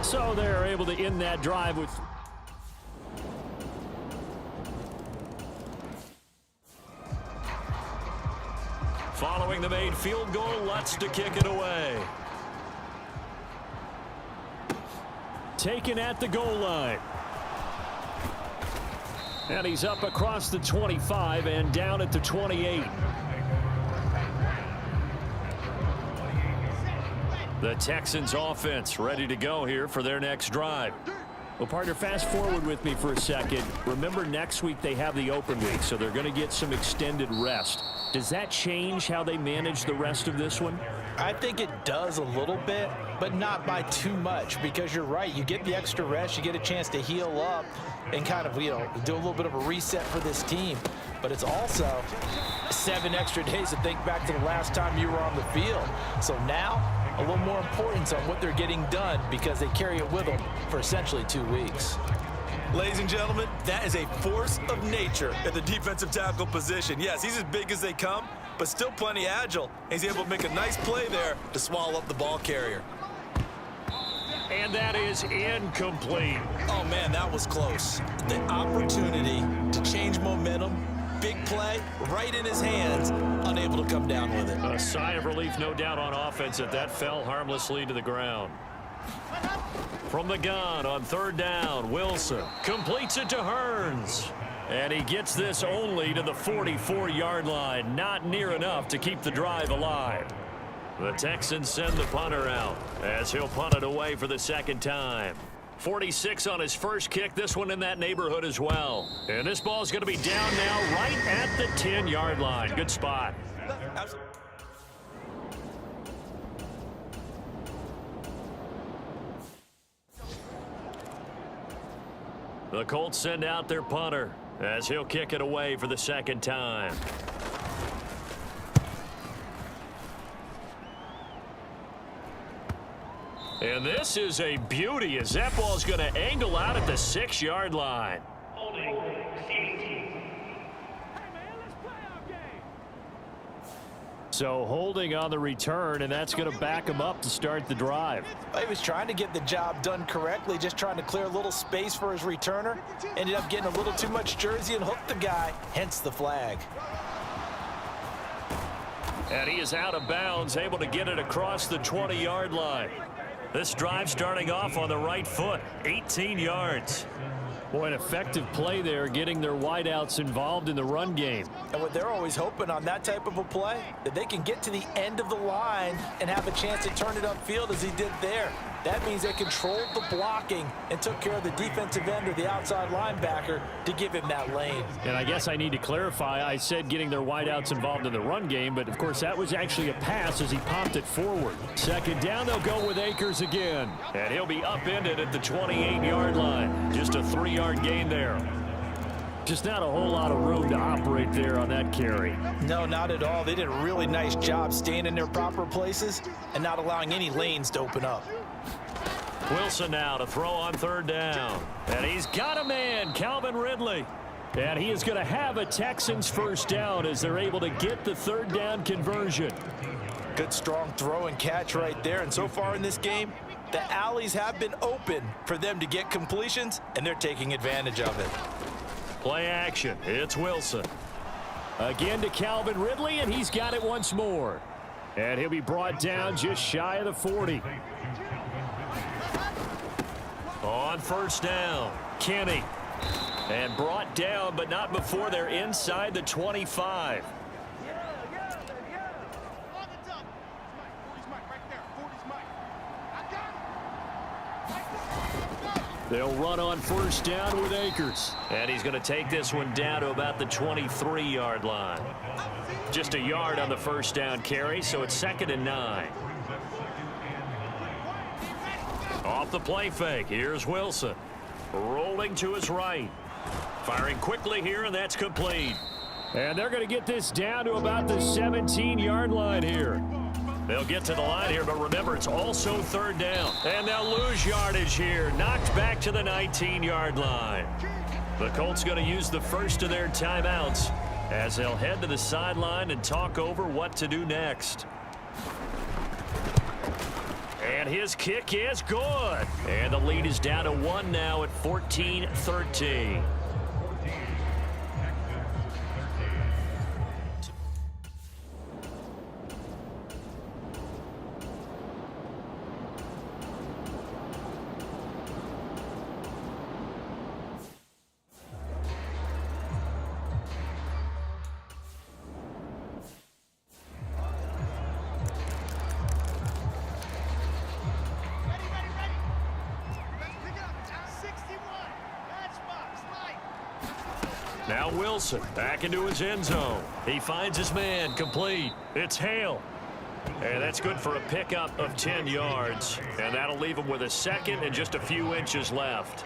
So they're able to end that drive with... Following the made field goal, Lutz to kick it away. Taken at the goal line. And he's up across the 25 and down at the 28. The Texans offense ready to go here for their next drive. Well, partner, fast forward with me for a second. Remember, next week they have the open week, so they're going to get some extended rest. Does that change how they manage the rest of this one? I think it does a little bit, but not by too much, because you're right. You get the extra rest. You get a chance to heal up and kind of, do a little bit of a reset for this team. But it's also 7 extra days to think back to the last time you were on the field. So now, a little more importance on what they're getting done, because they carry it with them for essentially 2 weeks. Ladies and gentlemen, that is a force of nature at the defensive tackle position. Yes, he's as big as they come, but still plenty agile. He's able to make a nice play there to swallow up the ball carrier. And that is incomplete. Oh, man, that was close. The opportunity to change momentum, big play, right in his hands, unable to come down with it. A sigh of relief, no doubt, on offense that fell harmlessly to the ground. From the gun on 3rd down, Wilson completes it to Hearns. And he gets this only to the 44-yard line. Not near enough to keep the drive alive. The Texans send the punter out as he'll punt it away for the 2nd time. 46 on his first kick, this one in that neighborhood as well. And this ball's going to be down now right at the 10-yard line. Good spot. The Colts send out their punter as he'll kick it away for the 2nd time. And this is a beauty as that ball's going to angle out at the 6-yard line. So holding on the return, and that's going to back him up to start the drive. He was trying to get the job done correctly, just trying to clear a little space for his returner. Ended up getting a little too much jersey and hooked the guy, hence the flag. And he is out of bounds, able to get it across the 20-yard line. This drive starting off on the right foot, 18 yards. Boy, an effective play there, getting their wideouts involved in the run game. And what they're always hoping on that type of a play, that they can get to the end of the line and have a chance to turn it upfield as he did there. That means they controlled the blocking and took care of the defensive end or the outside linebacker to give him that lane. And I guess I need to clarify, I said getting their wideouts involved in the run game, but of course that was actually a pass as he popped it forward. 2nd down, they'll go with Akers again. And he'll be upended at the 28-yard line. Just a 3-yard gain there. Just not a whole lot of room to operate there on that carry. No, not at all. They did a really nice job staying in their proper places and not allowing any lanes to open up. Wilson now to throw on 3rd down. And he's got a man, Calvin Ridley. And he is going to have a Texans 1st down as they're able to get the 3rd down conversion. Good strong throw and catch right there. And so far in this game, the alleys have been open for them to get completions, and they're taking advantage of it. Play action. It's Wilson. Again to Calvin Ridley, and he's got it once more. And he'll be brought down just shy of the 40. On 1st down, Kenny. And brought down, but not before they're inside the 25. They'll run on 1st down with Akers. And he's going to take this one down to about the 23-yard line. Just a yard on the 1st down carry, so it's 2nd and 9. Off the play fake, here's Wilson. Rolling to his right. Firing quickly here, and that's complete. And they're going to get this down to about the 17-yard line here. They'll get to the line here, but remember, it's also 3rd down. And they'll lose yardage here. Knocked back to the 19-yard line. The Colts going to use the first of their timeouts as they'll head to the sideline and talk over what to do next. And his kick is good. And the lead is down to 1 now at 14-13. Now Wilson back into his end zone. He finds his man complete. It's Hale. And that's good for a pickup of 10 yards. And that'll leave him with a second and just a few inches left.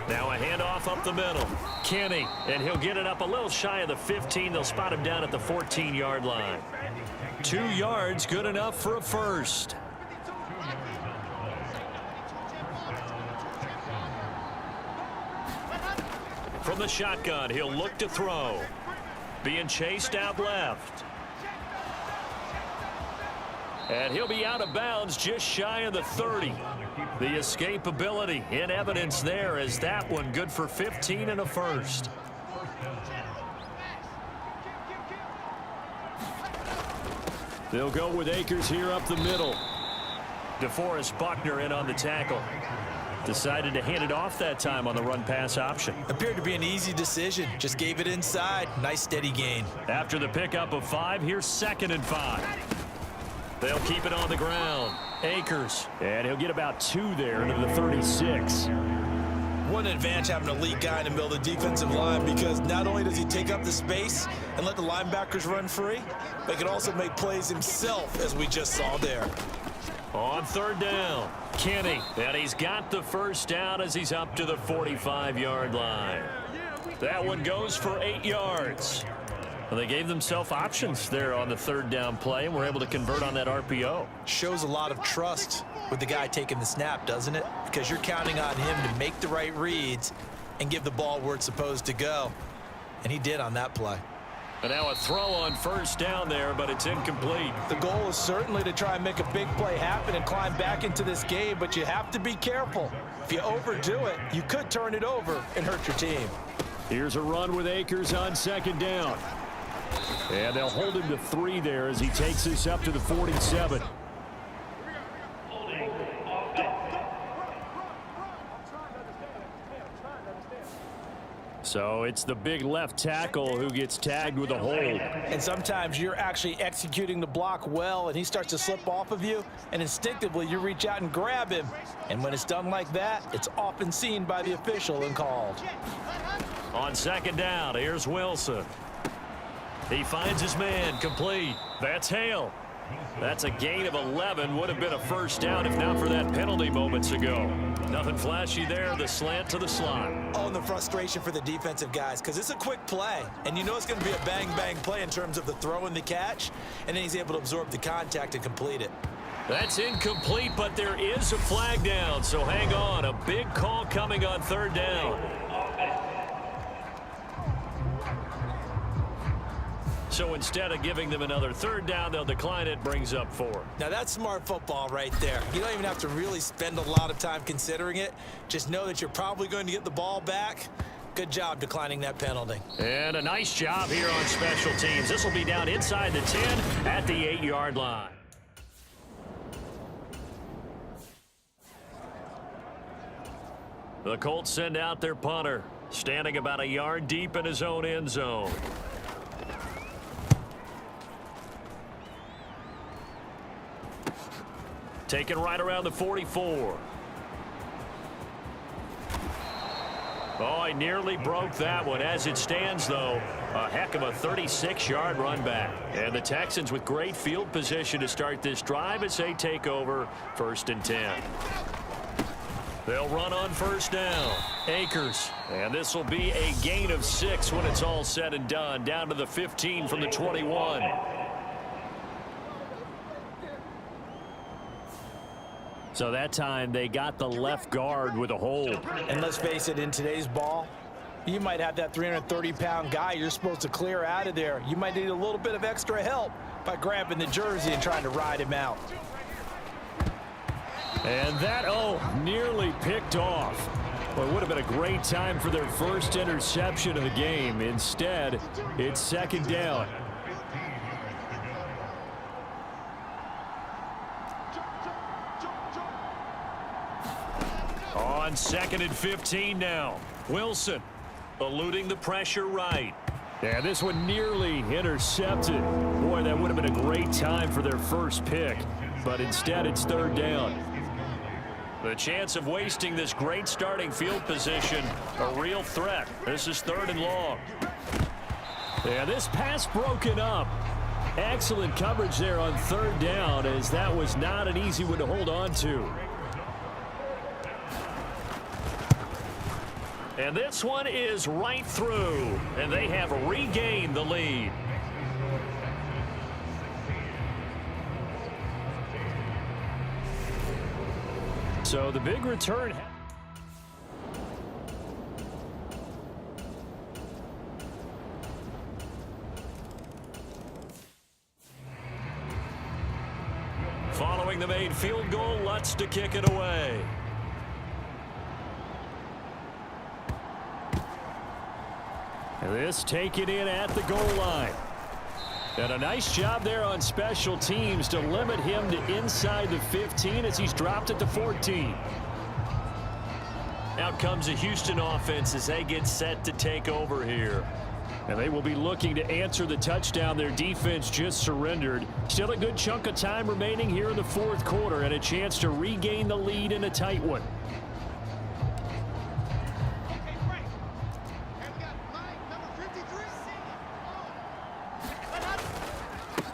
Now a handoff up the middle. Kenny, and he'll get it up a little shy of the 15. They'll spot him down at the 14-yard line. 2 yards, good enough for a first. From the shotgun, he'll look to throw. Being chased out left. And he'll be out of bounds just shy of the 30. The escapability in evidence there as that one good for 15 and a first. They'll go with Akers here up the middle. DeForest Buckner in on the tackle. Decided to hand it off that time on the run-pass option. Appeared to be an easy decision. Just gave it inside. Nice steady gain. After the pickup of 5, here's 2nd and 5. They'll keep it on the ground. Akers. And he'll get about 2 there into the 36. What an advantage having an elite guy in the middle of the defensive line, because not only does he take up the space and let the linebackers run free, but he can also make plays himself, as we just saw there. On 3rd down, Kenny. And he's got the first down as he's up to the 45-yard line. That one goes for 8 yards. Well, they gave themselves options there on the 3rd down play and were able to convert on that RPO. Shows a lot of trust with the guy taking the snap, doesn't it? Because you're counting on him to make the right reads and give the ball where it's supposed to go. And he did on that play. And now a throw on 1st down there, but it's incomplete. The goal is certainly to try and make a big play happen and climb back into this game, but you have to be careful. If you overdo it, you could turn it over and hurt your team. Here's a run with Akers on 2nd down. And they'll hold him to 3 there as he takes this up to the 47. So it's the big left tackle who gets tagged with a hold. And sometimes you're actually executing the block well, and he starts to slip off of you, and instinctively you reach out and grab him. And when it's done like that, it's often seen by the official and called. On 2nd down, here's Wilson. He finds his man, complete. That's Hale. That's a gain of 11. Would have been a first down if not for that penalty moments ago. Nothing flashy there. The slant to the slot. Oh, and the frustration for the defensive guys, because it's a quick play. And you know it's going to be a bang-bang play in terms of the throw and the catch. And then he's able to absorb the contact and complete it. That's incomplete, but there is a flag down. So hang on. A big call coming on 3rd down. So instead of giving them another 3rd down, they'll decline it, brings up 4. Now that's smart football right there. You don't even have to really spend a lot of time considering it. Just know that you're probably going to get the ball back. Good job declining that penalty. And a nice job here on special teams. This will be down inside the 10 at the 8-yard line. The Colts send out their punter, standing about a yard deep in his own end zone. Taken right around the 44. Oh, he nearly broke that one. As it stands, though, a heck of a 36-yard run back. And the Texans with great field position to start this drive as they take over 1st and 10. They'll run on 1st down. Akers. And this will be a gain of 6 when it's all said and done. Down to the 15 from the 21. So that time they got the left guard with a hold. And let's face it, in today's ball, you might have that 330-pound guy you're supposed to clear out of there. You might need a little bit of extra help by grabbing the jersey and trying to ride him out. And that, nearly picked off. Well, it would have been a great time for their first interception of the game. Instead, it's 2nd down. On 2nd and 15 now. Wilson eluding the pressure right. Yeah, this one nearly intercepted. Boy, that would have been a great time for their first pick. But instead, it's 3rd down. The chance of wasting this great starting field position, a real threat. This is 3rd and long. Yeah, this pass broken up. Excellent coverage there on third down, as that was not an easy one to hold on to. And this one is right through, and they have regained the lead. So the big return. Following the made field goal, Lutz to kick it away. And this taken in at the goal line. And a nice job there on special teams to limit him to inside the 15 as he's dropped it to 14. Out comes the Houston offense as they get set to take over here. And they will be looking to answer the touchdown their defense just surrendered. Still a good chunk of time remaining here in the fourth quarter and a chance to regain the lead in a tight one.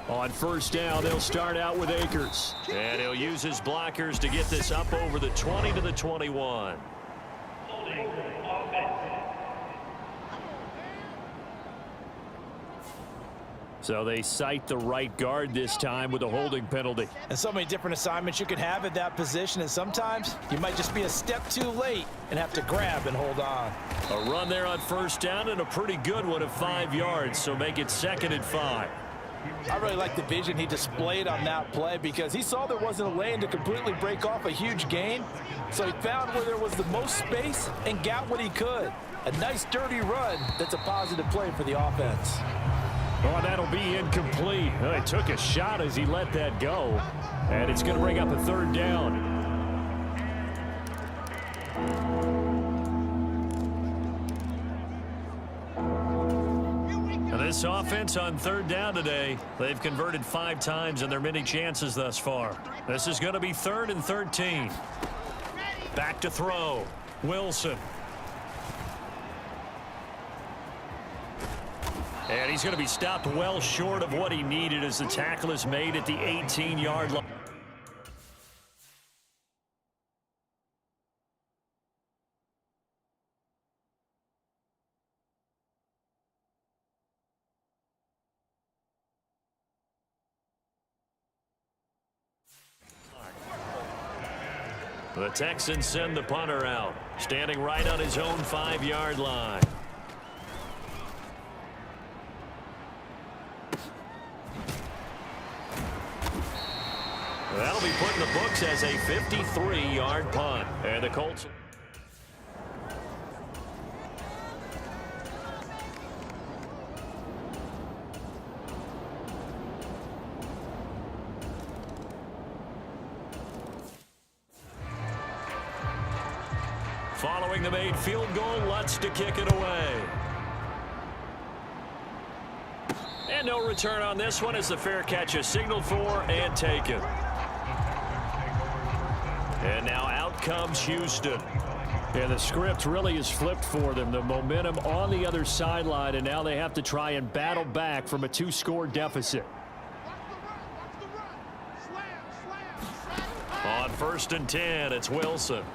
On first down, they'll start out with Akers. And he'll use his blockers to get this up over the 20 to the 21. So they cite the right guard this time with a holding penalty. And so many different assignments you could have at that position, and sometimes you might just be a step too late and have to grab and hold on. A run there on first down and a pretty good one of 5 yards, so make it 2nd and 5. I really like the vision he displayed on that play because he saw there wasn't a lane to completely break off a huge gain. So he found where there was the most space and got what he could. A nice dirty run that's a positive play for the offense. Oh, that'll be incomplete. Well, he took a shot as he let that go. And it's going to bring up a 3rd down. This offense on 3rd down today, they've converted 5 times in their many chances thus far. This is going to be 3rd and 13. Back to throw. Wilson. And he's going to be stopped well short of what he needed as the tackle is made at the 18-yard line. The Texans send the punter out, standing right on his own 5-yard line. That'll be put in the books as a 53-yard punt. And the Colts. Following the made field goal, Lutz to kick it away. And no return on this one as the fair catch is signaled for and taken. And now out comes Houston. And the script really is flipped for them. The momentum on the other sideline, and now they have to try and battle back from a 2-score deficit. On 1st and 10, it's Wilson.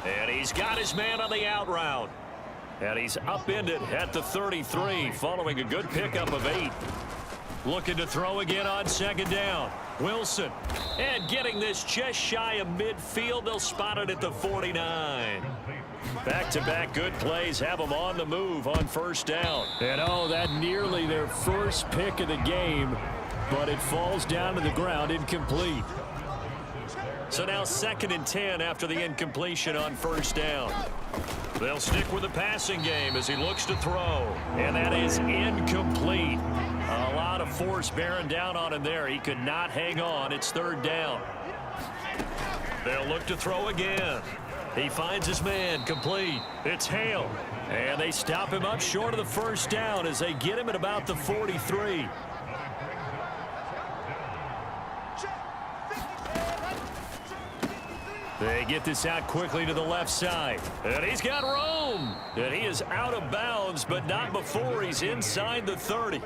And he's got his man on the out route. And he's upended at the 33 following a good pickup of 8. Looking to throw again on 2nd down. Wilson. And getting this just shy of midfield. They'll spot it at the 49. Back-to-back good plays have them on the move on 1st down. And oh, that nearly their first pick of the game. But it falls down to the ground incomplete. So now 2nd and 10 after the incompletion on 1st down. They'll stick with the passing game as he looks to throw. And that is incomplete. A lot of force bearing down on him there. He could not hang on. It's 3rd down. They'll look to throw again. He finds his man complete. It's Hale. And they stop him up short of the 1st down as they get him at about the 43. They get this out quickly to the left side. And he's got room. And he is out of bounds, but not before he's inside the 30.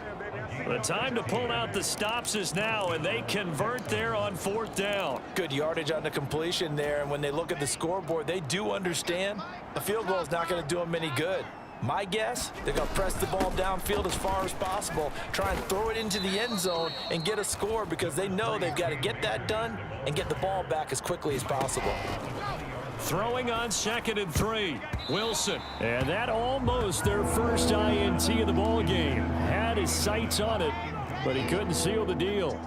The time to pull out the stops is now, and they convert there on 4th down. Good yardage on the completion there, and when they look at the scoreboard, they do understand a field goal is not going to do them any good. My guess, they're going to press the ball downfield as far as possible, try and throw it into the end zone and get a score because they know they've got to get that done and get the ball back as quickly as possible. Throwing on 2nd and 3. Wilson. And that almost their first INT of the ball game. Had his sights on it, but he couldn't seal the deal.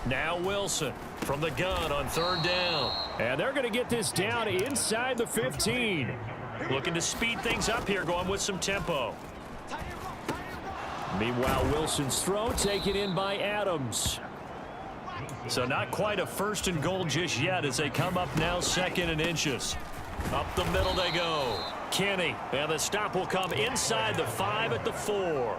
Now Wilson from the gun on 3rd down. And they're going to get this down inside the 15. Looking to speed things up here, going with some tempo. Meanwhile, Wilson's throw taken in by Adams. So not quite a 1st and goal just yet as they come up now 2nd and inches. Up the middle they go. Kenny, and the stop will come inside the 5 at the 4.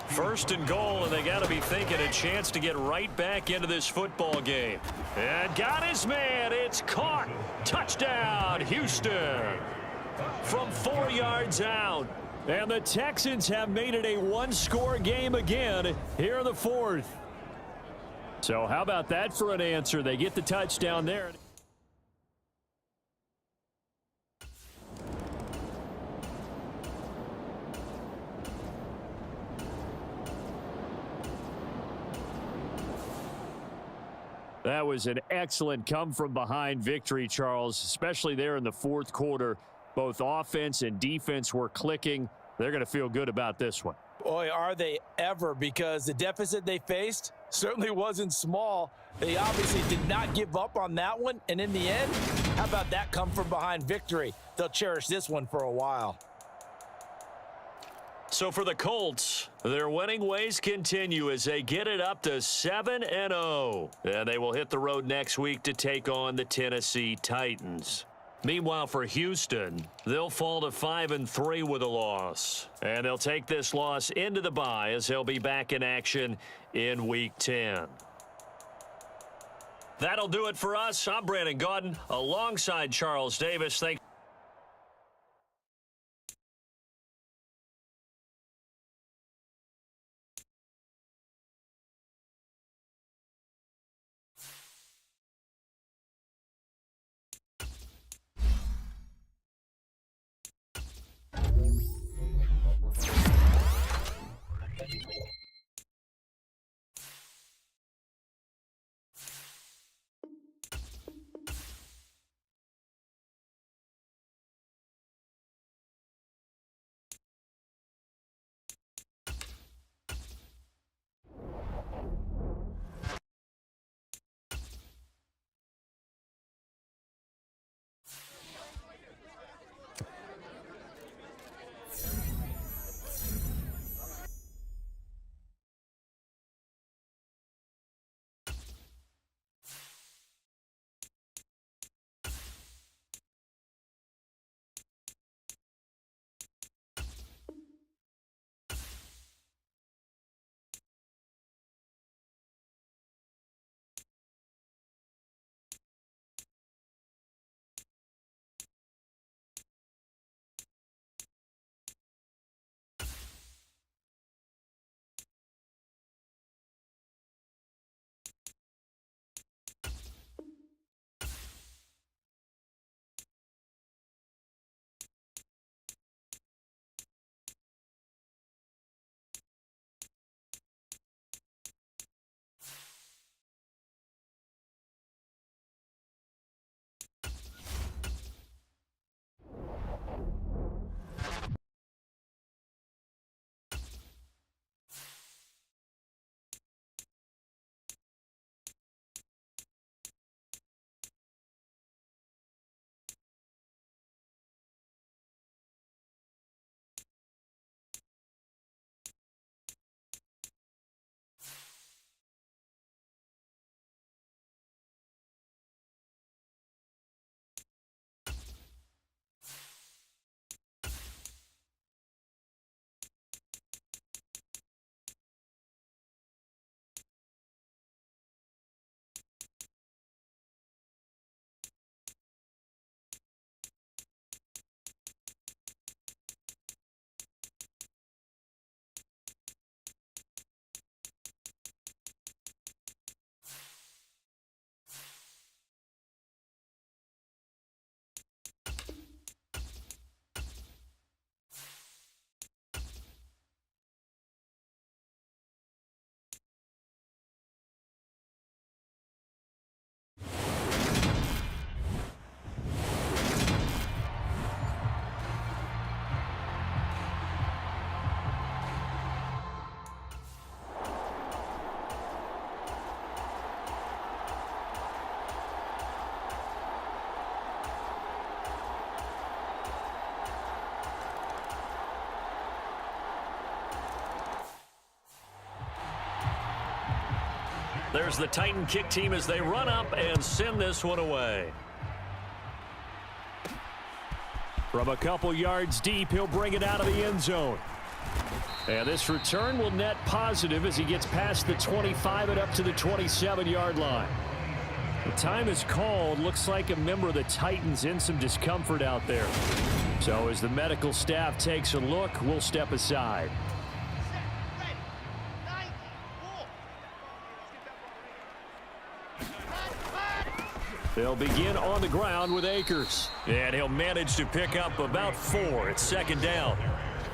1st and goal, and they got to be thinking a chance to get right back into this football game. And got his man. It's caught. Touchdown, Houston. From 4 yards out. And the Texans have made it a one-score game again here in the 4th. So how about that for an answer? They get the touchdown there. That was an excellent come-from-behind victory, Charles, especially there in the 4th quarter. Both offense and defense were clicking. They're going to feel good about this one. Boy, are they ever, because the deficit they faced certainly wasn't small. They obviously did not give up on that one, and in the end, how about that come-from-behind victory? They'll cherish this one for a while. So for the Colts, their winning ways continue as they get it up to 7-0. And they will hit the road next week to take on the Tennessee Titans. Meanwhile, for Houston, they'll fall to 5-3 with a loss. And they'll take this loss into the bye as they'll be back in action in Week 10. That'll do it for us. I'm Brandon Gaudin alongside Charles Davis. Thanks. There's the Titan kick team as they run up and send this one away. From a couple yards deep, he'll bring it out of the end zone. And this return will net positive as he gets past the 25 and up to the 27-yard line. The time is called. Looks like a member of the Titans in some discomfort out there. So as the medical staff takes a look, we'll step aside. They'll begin on the ground with Akers. And he'll manage to pick up about 4. It's second down.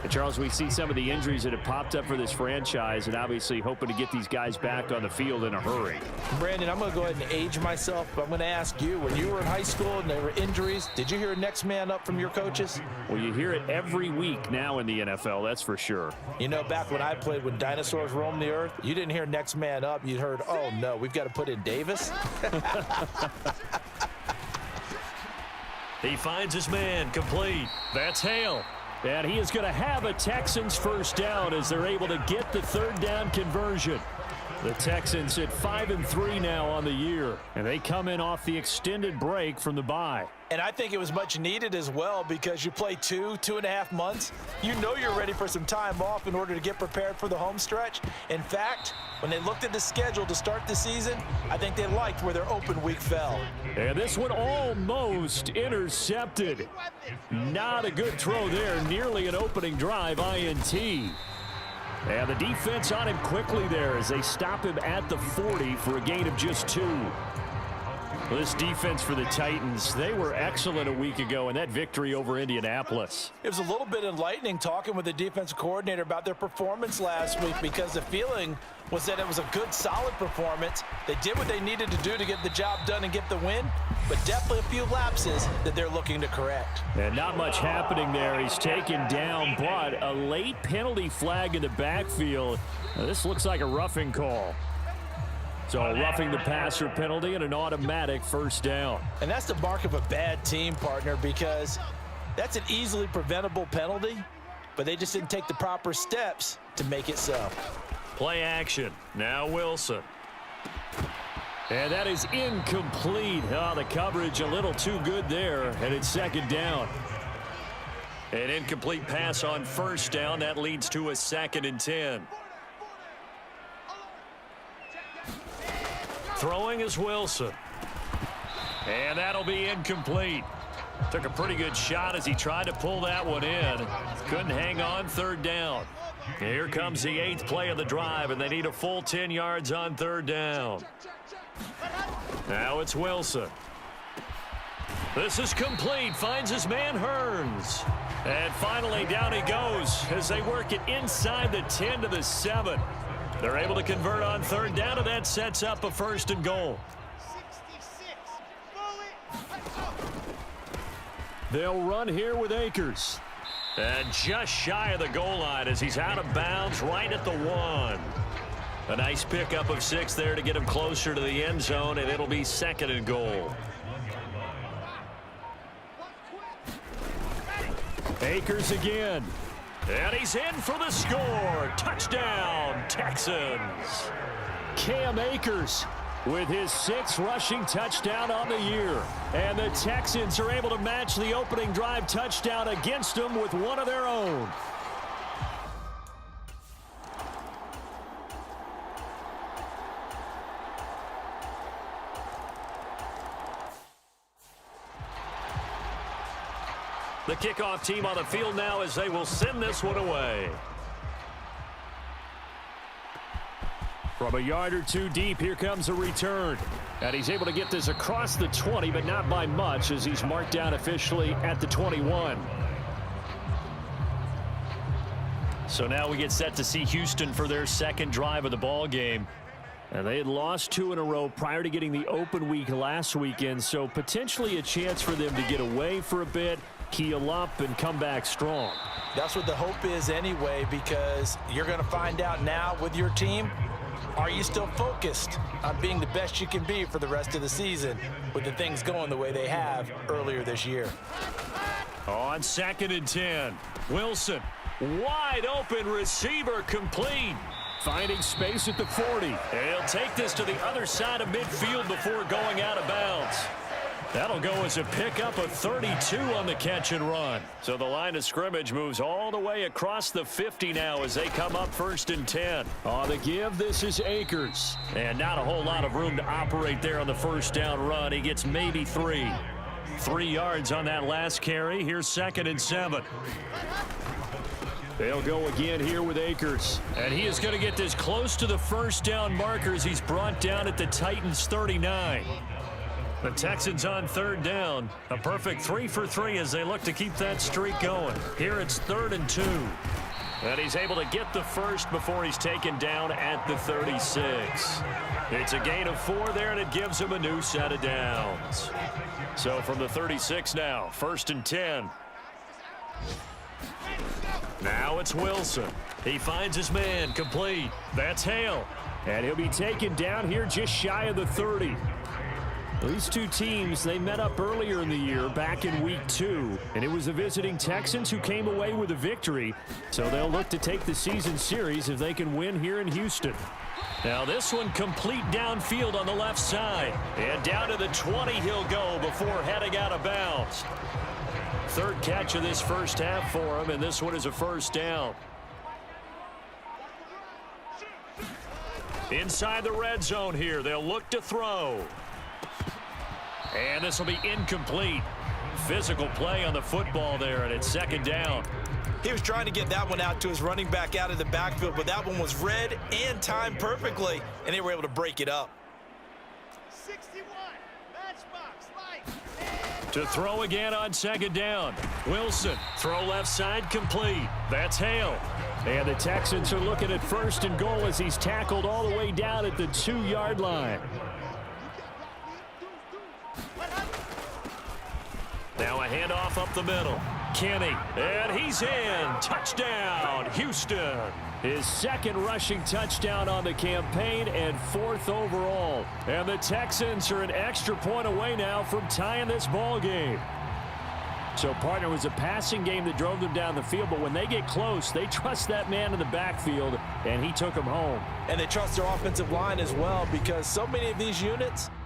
And Charles, we see some of the injuries that have popped up for this franchise and obviously hoping to get these guys back on the field in a hurry. Brandon, I'm going to go ahead and age myself, but I'm going to ask you, when you were in high school and there were injuries, did you hear next man up from your coaches? Well, you hear it every week now in the NFL, that's for sure. You know, back when I played, when dinosaurs roamed the earth, you didn't hear next man up. You heard, oh, no, we've got to put in Davis. He finds his man complete. That's Hale. And he is going to have a Texans first down as they're able to get the third down conversion. The Texans at 5-3 now on the year, and they come in off the extended break from the bye. And I think it was much needed as well because you play 2.5 months. You know you're ready for some time off in order to get prepared for the home stretch. In fact, when they looked at the schedule to start the season, I think they liked where their open week fell. And this one almost intercepted. Not a good throw there. Nearly an opening drive INT. And the defense on him quickly there as they stop him at the 40 for a gain of just 2. Well, this defense for the Titans, they were excellent a week ago in that victory over Indianapolis. It was a little bit enlightening talking with the defensive coordinator about their performance last week because the feeling was that it was a good, solid performance. They did what they needed to do to get the job done and get the win, but definitely a few lapses that they're looking to correct. And not much happening there. He's taken down, but a late penalty flag in the backfield. Now, this looks like a roughing call. So a roughing the passer penalty and an automatic first down. And that's the mark of a bad team, partner, because that's an easily preventable penalty, but they just didn't take the proper steps to make it so. Play action. Now Wilson. And that is incomplete. Oh, the coverage a little too good there, and it's second down. An incomplete pass on first down. That leads to a 2nd and 10. Throwing is Wilson. And that'll be incomplete. Took a pretty good shot as he tried to pull that one in. Couldn't hang on, third down. Here comes the 8th play of the drive, and they need a full 10 yards on third down. Now it's Wilson. This is complete. Finds his man Hearns. And finally down he goes as they work it inside the 10 to the 7. They're able to convert on third down, and that sets up a 1st and goal. They'll run here with Akers. And just shy of the goal line as he's out of bounds right at the 1. A nice pickup of 6 there to get him closer to the end zone, and it'll be 2nd and goal. Akers again. And he's in for the score. Touchdown, Texans. Cam Akers with his 6th rushing touchdown on the year. And the Texans are able to match the opening drive touchdown against them with one of their own. The kickoff team on the field now as they will send this one away. From a yard or 2 deep, here comes a return. And he's able to get this across the 20, but not by much as he's marked down officially at the 21. So now we get set to see Houston for their 2nd drive of the ball game. And they had lost 2 in a row prior to getting the open week last weekend, so potentially a chance for them to get away for a bit, keel up, and come back strong. That's what the hope is anyway, because you're going to find out now with your team, are you still focused on being the best you can be for the rest of the season with the things going the way they have earlier this year? On 2nd and 10, Wilson, wide open receiver complete. Finding space at the 40. He'll take this to the other side of midfield before going out of bounds. That'll go as a pickup of 32 on the catch and run. So the line of scrimmage moves all the way across the 50 now as they come up 1st and 10. On the give, this is Akers. And not a whole lot of room to operate there on the first down run. He gets maybe 3. 3 yards on that last carry. Here's 2nd and 7. They'll go again here with Akers. And he is going to get this close to the first down markers. He's brought down at the Titans 39. The Texans on 3rd down. A perfect 3 for 3 as they look to keep that streak going. Here it's 3rd and 2. And he's able to get the first before he's taken down at the 36. It's a gain of 4 there, and it gives him a new set of downs. So from the 36 now, 1st and 10. Now it's Wilson. He finds his man, complete. That's Hale. And he'll be taken down here just shy of the 30. These two teams, they met up earlier in the year back in week 2, and it was the visiting Texans who came away with a victory, so they'll look to take the season series if they can win here in Houston. Now this one complete downfield on the left side, and down to the 20 he'll go before heading out of bounds. 3rd catch of this first half for him, and this one is a first down. Inside the red zone here, they'll look to throw. And this will be incomplete. Physical play on the football there, and it's 2nd down. He was trying to get that one out to his running back out of the backfield, but that one was read and timed perfectly, and they were able to break it up. 61, matchbox, light. To throw again on 2nd down. Wilson, throw left side, complete. That's Hale. And the Texans are looking at 1st and goal as he's tackled all the way down at the 2-yard line. Now a handoff up the middle. Kenny, and he's in. Touchdown, Houston. His 2nd rushing touchdown on the campaign and 4th overall. And the Texans are an extra point away now from tying this ball game. So, partner, it was a passing game that drove them down the field, but when they get close, they trust that man in the backfield, and he took them home. And they trust their offensive line as well, because so many of these units –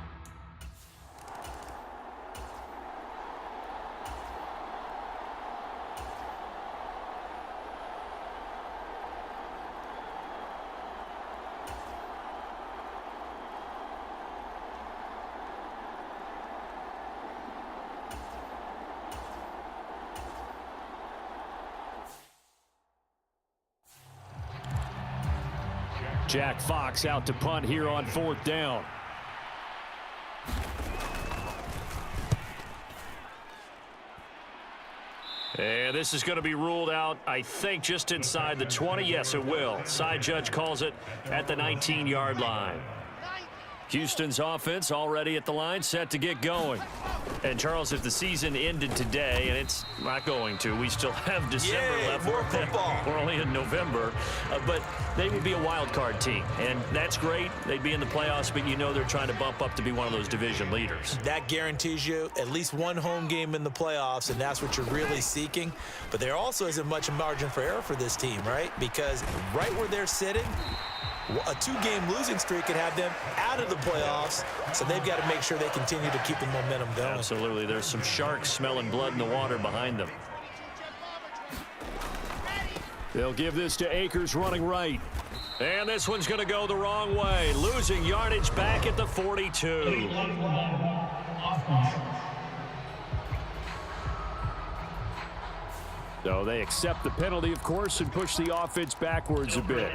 Jack Fox out to punt here on 4th down. And this is going to be ruled out, I think, just inside the 20. Yes, it will. Side judge calls it at the 19-yard line. Houston's offense already at the line, set to get going. And, Charles, if the season ended today, and it's not going to, we still have December left. More football. We're only in November. But they would be a wild card team, and that's great. They'd be in the playoffs, but you know they're trying to bump up to be one of those division leaders. That guarantees you at least one home game in the playoffs, and that's what you're really seeking. But there also isn't much margin for error for this team, right? Because right where they're sitting, a 2-game losing streak could have them out of the playoffs, so they've got to make sure they continue to keep the momentum going. Absolutely. There's some sharks smelling blood in the water behind them. They'll give this to Akers running right. And this one's going to go the wrong way. Losing yardage back at the 42. So they accept the penalty, of course, and push the offense backwards a bit.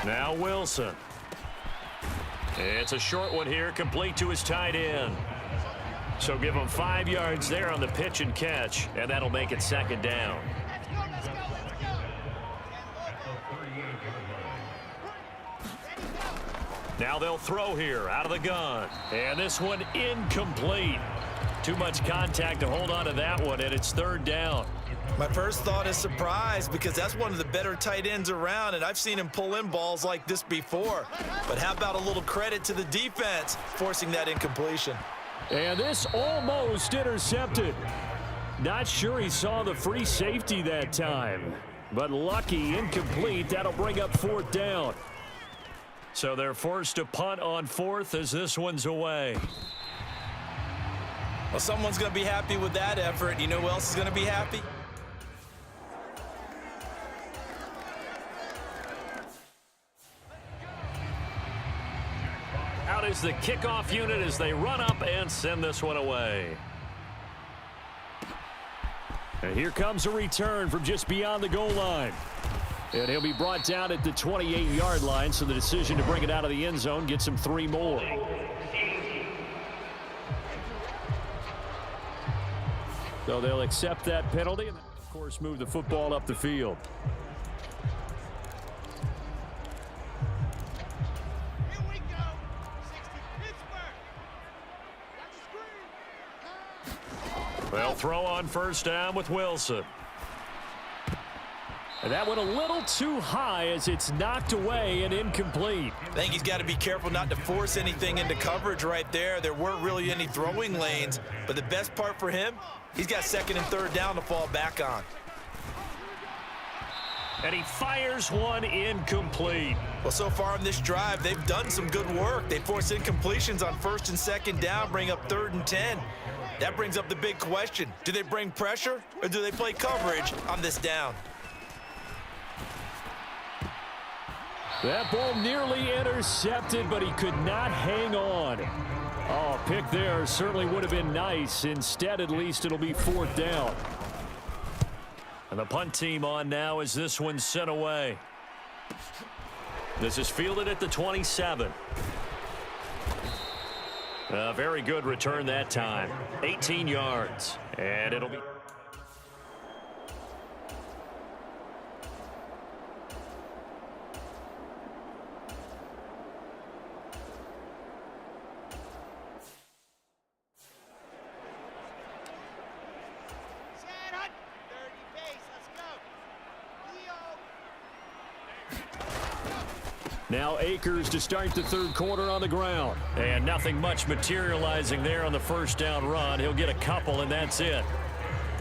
Now Wilson. It's a short one here, complete to his tight end. So give him 5 yards there on the pitch and catch, and that'll make it 2nd down. Now they'll throw here out of the gun. And this one incomplete. Too much contact to hold on to that one, and it's 3rd down. My first thought is surprise, because that's one of the better tight ends around, and I've seen him pull in balls like this before. But how about a little credit to the defense forcing that incompletion? And this almost intercepted. Not sure he saw the free safety that time. But lucky, incomplete. That'll bring up 4th down. So they're forced to punt on 4th as this one's away. Well, someone's going to be happy with that effort. You know who else is going to be happy? Out is the kickoff unit as they run up and send this one away. And here comes a return from just beyond the goal line. And he'll be brought down at the 28-yard line, so the decision to bring it out of the end zone gets him 3 more. So they'll accept that penalty and, of course, move the football up the field. Here we go. 60 Pittsburgh. They'll throw on 1st down with Wilson. And that went a little too high as it's knocked away and incomplete. I think he's got to be careful not to force anything into coverage right there. There weren't really any throwing lanes, but the best part for him, he's got 2nd and 3rd down to fall back on. And he fires one incomplete. Well, so far in this drive, they've done some good work. They force incompletions on 1st and 2nd down, bring up 3rd and 10. That brings up the big question. Do they bring pressure or do they play coverage on this down? That ball nearly intercepted, but he could not hang on. Oh, pick there certainly would have been nice. Instead, at least, it'll be 4th down. And the punt team on now as this one's sent away. This is fielded at the 27. A very good return that time. 18 yards. And it'll be... Set, hut. 30 pace. Let's go. Leo. Now Akers to start the 3rd quarter on the ground. And nothing much materializing there on the 1st down run. He'll get a couple, and that's it.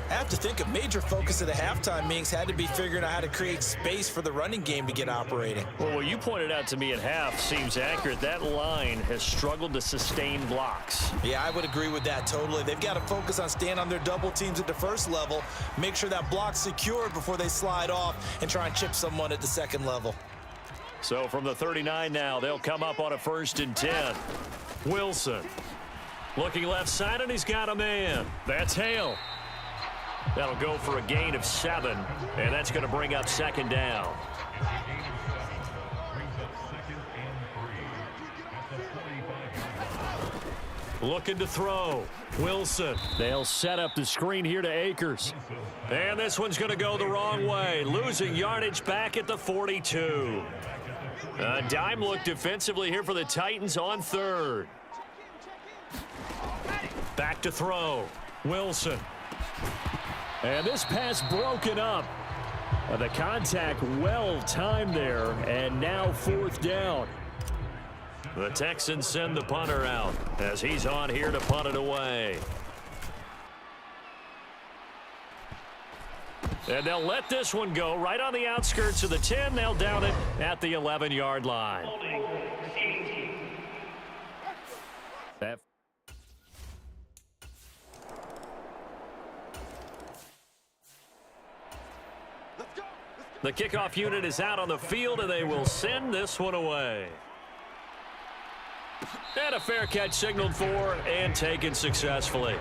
I have to think a major focus of the halftime meetings had to be figuring out how to create space for the running game to get operating. Well, what you pointed out to me at half seems accurate. That line has struggled to sustain blocks. Yeah, I would agree with that totally. They've got to focus on staying on their double teams at the 1st level, make sure that block's secured before they slide off and try and chip someone at the 2nd level. So from the 39 now, they'll come up on a 1st and 10. Wilson looking left side, and he's got a man. That's Hale. That'll go for a gain of 7, and that's going to bring up 2nd down. Looking to throw. Wilson. They'll set up the screen here to Akers. And this one's going to go the wrong way. Losing yardage back at the 42. A dime look defensively here for the Titans on 3rd. Back to throw. Wilson. And this pass broken up. The contact well timed there, and now 4th down. The Texans send the punter out as he's on here to punt it away. And they'll let this one go right on the outskirts of the 10. They'll down it at the 11-yard line. That The kickoff unit is out on the field, and they will send this one away. And a fair catch signaled for and taken successfully.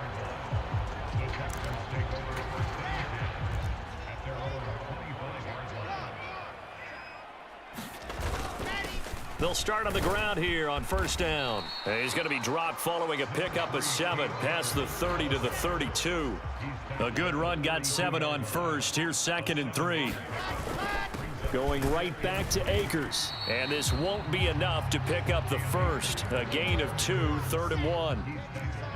They'll start on the ground here on 1st down. And he's going to be dropped following a pickup of 7 past the 30 to the 32. A good run got 7 on 1st. Here's 2nd and 3. going right back to Akers. And this won't be enough to pick up the 1st. A gain of 2, 3rd and 1.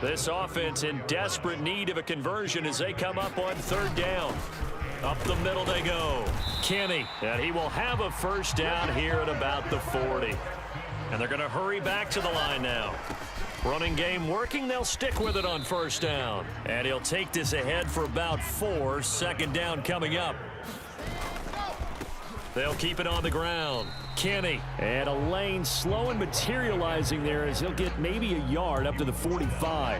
This offense in desperate need of a conversion as they come up on 3rd down. Up the middle they go. Kenny, and he will have a 1st down here at about the 40. And they're going to hurry back to the line now. Running game working. They'll stick with it on first down. And he'll take this ahead for about 4. Second down coming up. They'll keep it on the ground. Kenny. And a lane slow and materializing there as he'll get maybe a yard up to the 45.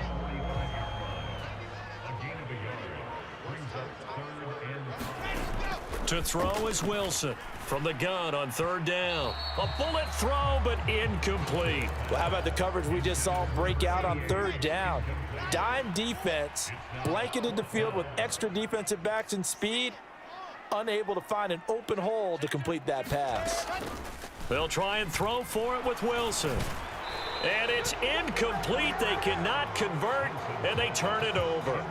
To throw is Wilson. From the gun on third down. A bullet throw, but incomplete. Well, how about the coverage we just saw break out on third down? Dime defense, blanketed the field with extra defensive backs and speed, unable to find an open hole to complete that pass. They'll try and throw for it with Wilson. And it's incomplete. They cannot convert, and they turn it over.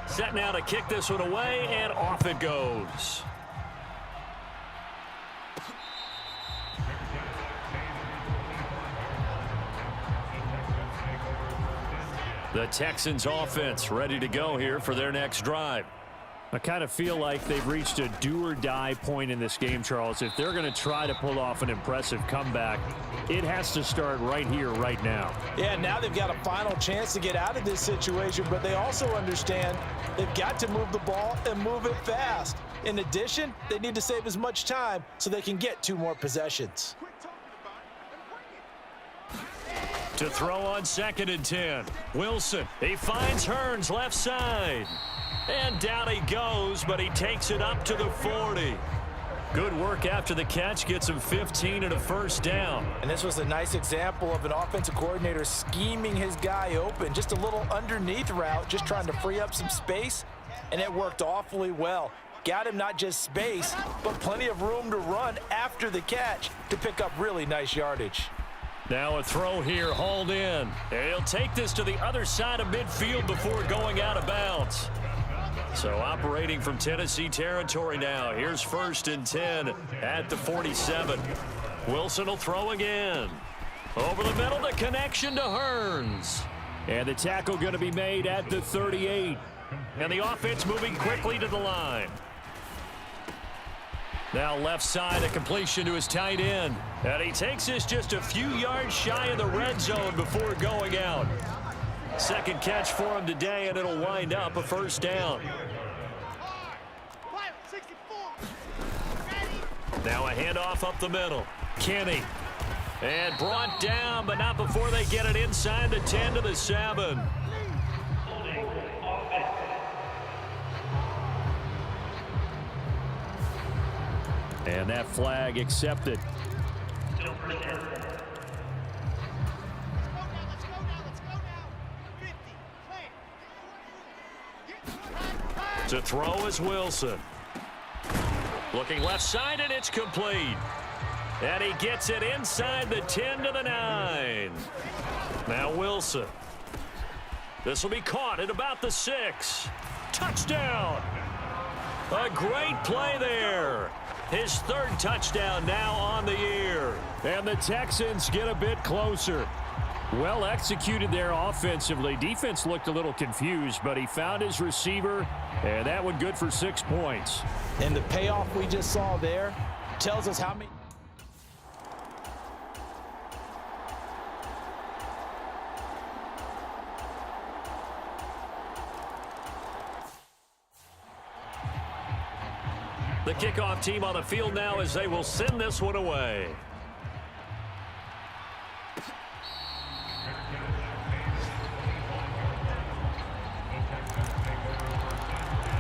Set now to kick this one away, and off it goes. The Texans offense ready to go here for their next drive. I kind of feel like they've reached a do-or-die point in this game, Charles. If they're going to try to pull off an impressive comeback, it has to start right here, right now. Yeah, now they've got a final chance to get out of this situation, but they also understand they've got to move the ball and move it fast. In addition, they need to save as much time so they can get 2 more possessions. To throw on 2nd and 10. Wilson, he finds Hearns left side. And down he goes, but he takes it up to the 40. Good work after the catch, gets him 15 and a first down. And this was a nice example of an offensive coordinator scheming his guy open. Just a little underneath route, just trying to free up some space, and it worked awfully well. Got him not just space, but plenty of room to run after the catch to pick up really nice yardage. Now a throw here, hauled in. And he'll take this to the other side of midfield before going out of bounds. So operating from Tennessee territory now. Here's 1st and 10 at the 47. Wilson will throw again. Over the middle, the connection to Hearns. And the tackle going to be made at the 38. And the offense moving quickly to the line. Now left side, a completion to his tight end. And he takes this just a few yards shy of the red zone before going out. Second catch for him today, and it'll wind up a first down. Now a handoff up the middle. Kenny. And brought down, but not before they get it inside the 10 to the 7. And that flag accepted. To throw is Wilson. Looking left side, and it's complete. And he gets it inside the 10 to the 9. Now Wilson. This will be caught at about the 6. Touchdown. A great play there. His 3rd touchdown now on the year. And the Texans get a bit closer. Well executed there offensively. Defense looked a little confused, but he found his receiver, and that one good for 6 points. And the payoff we just saw there tells us how many. The kickoff team on the field now as they will send this one away.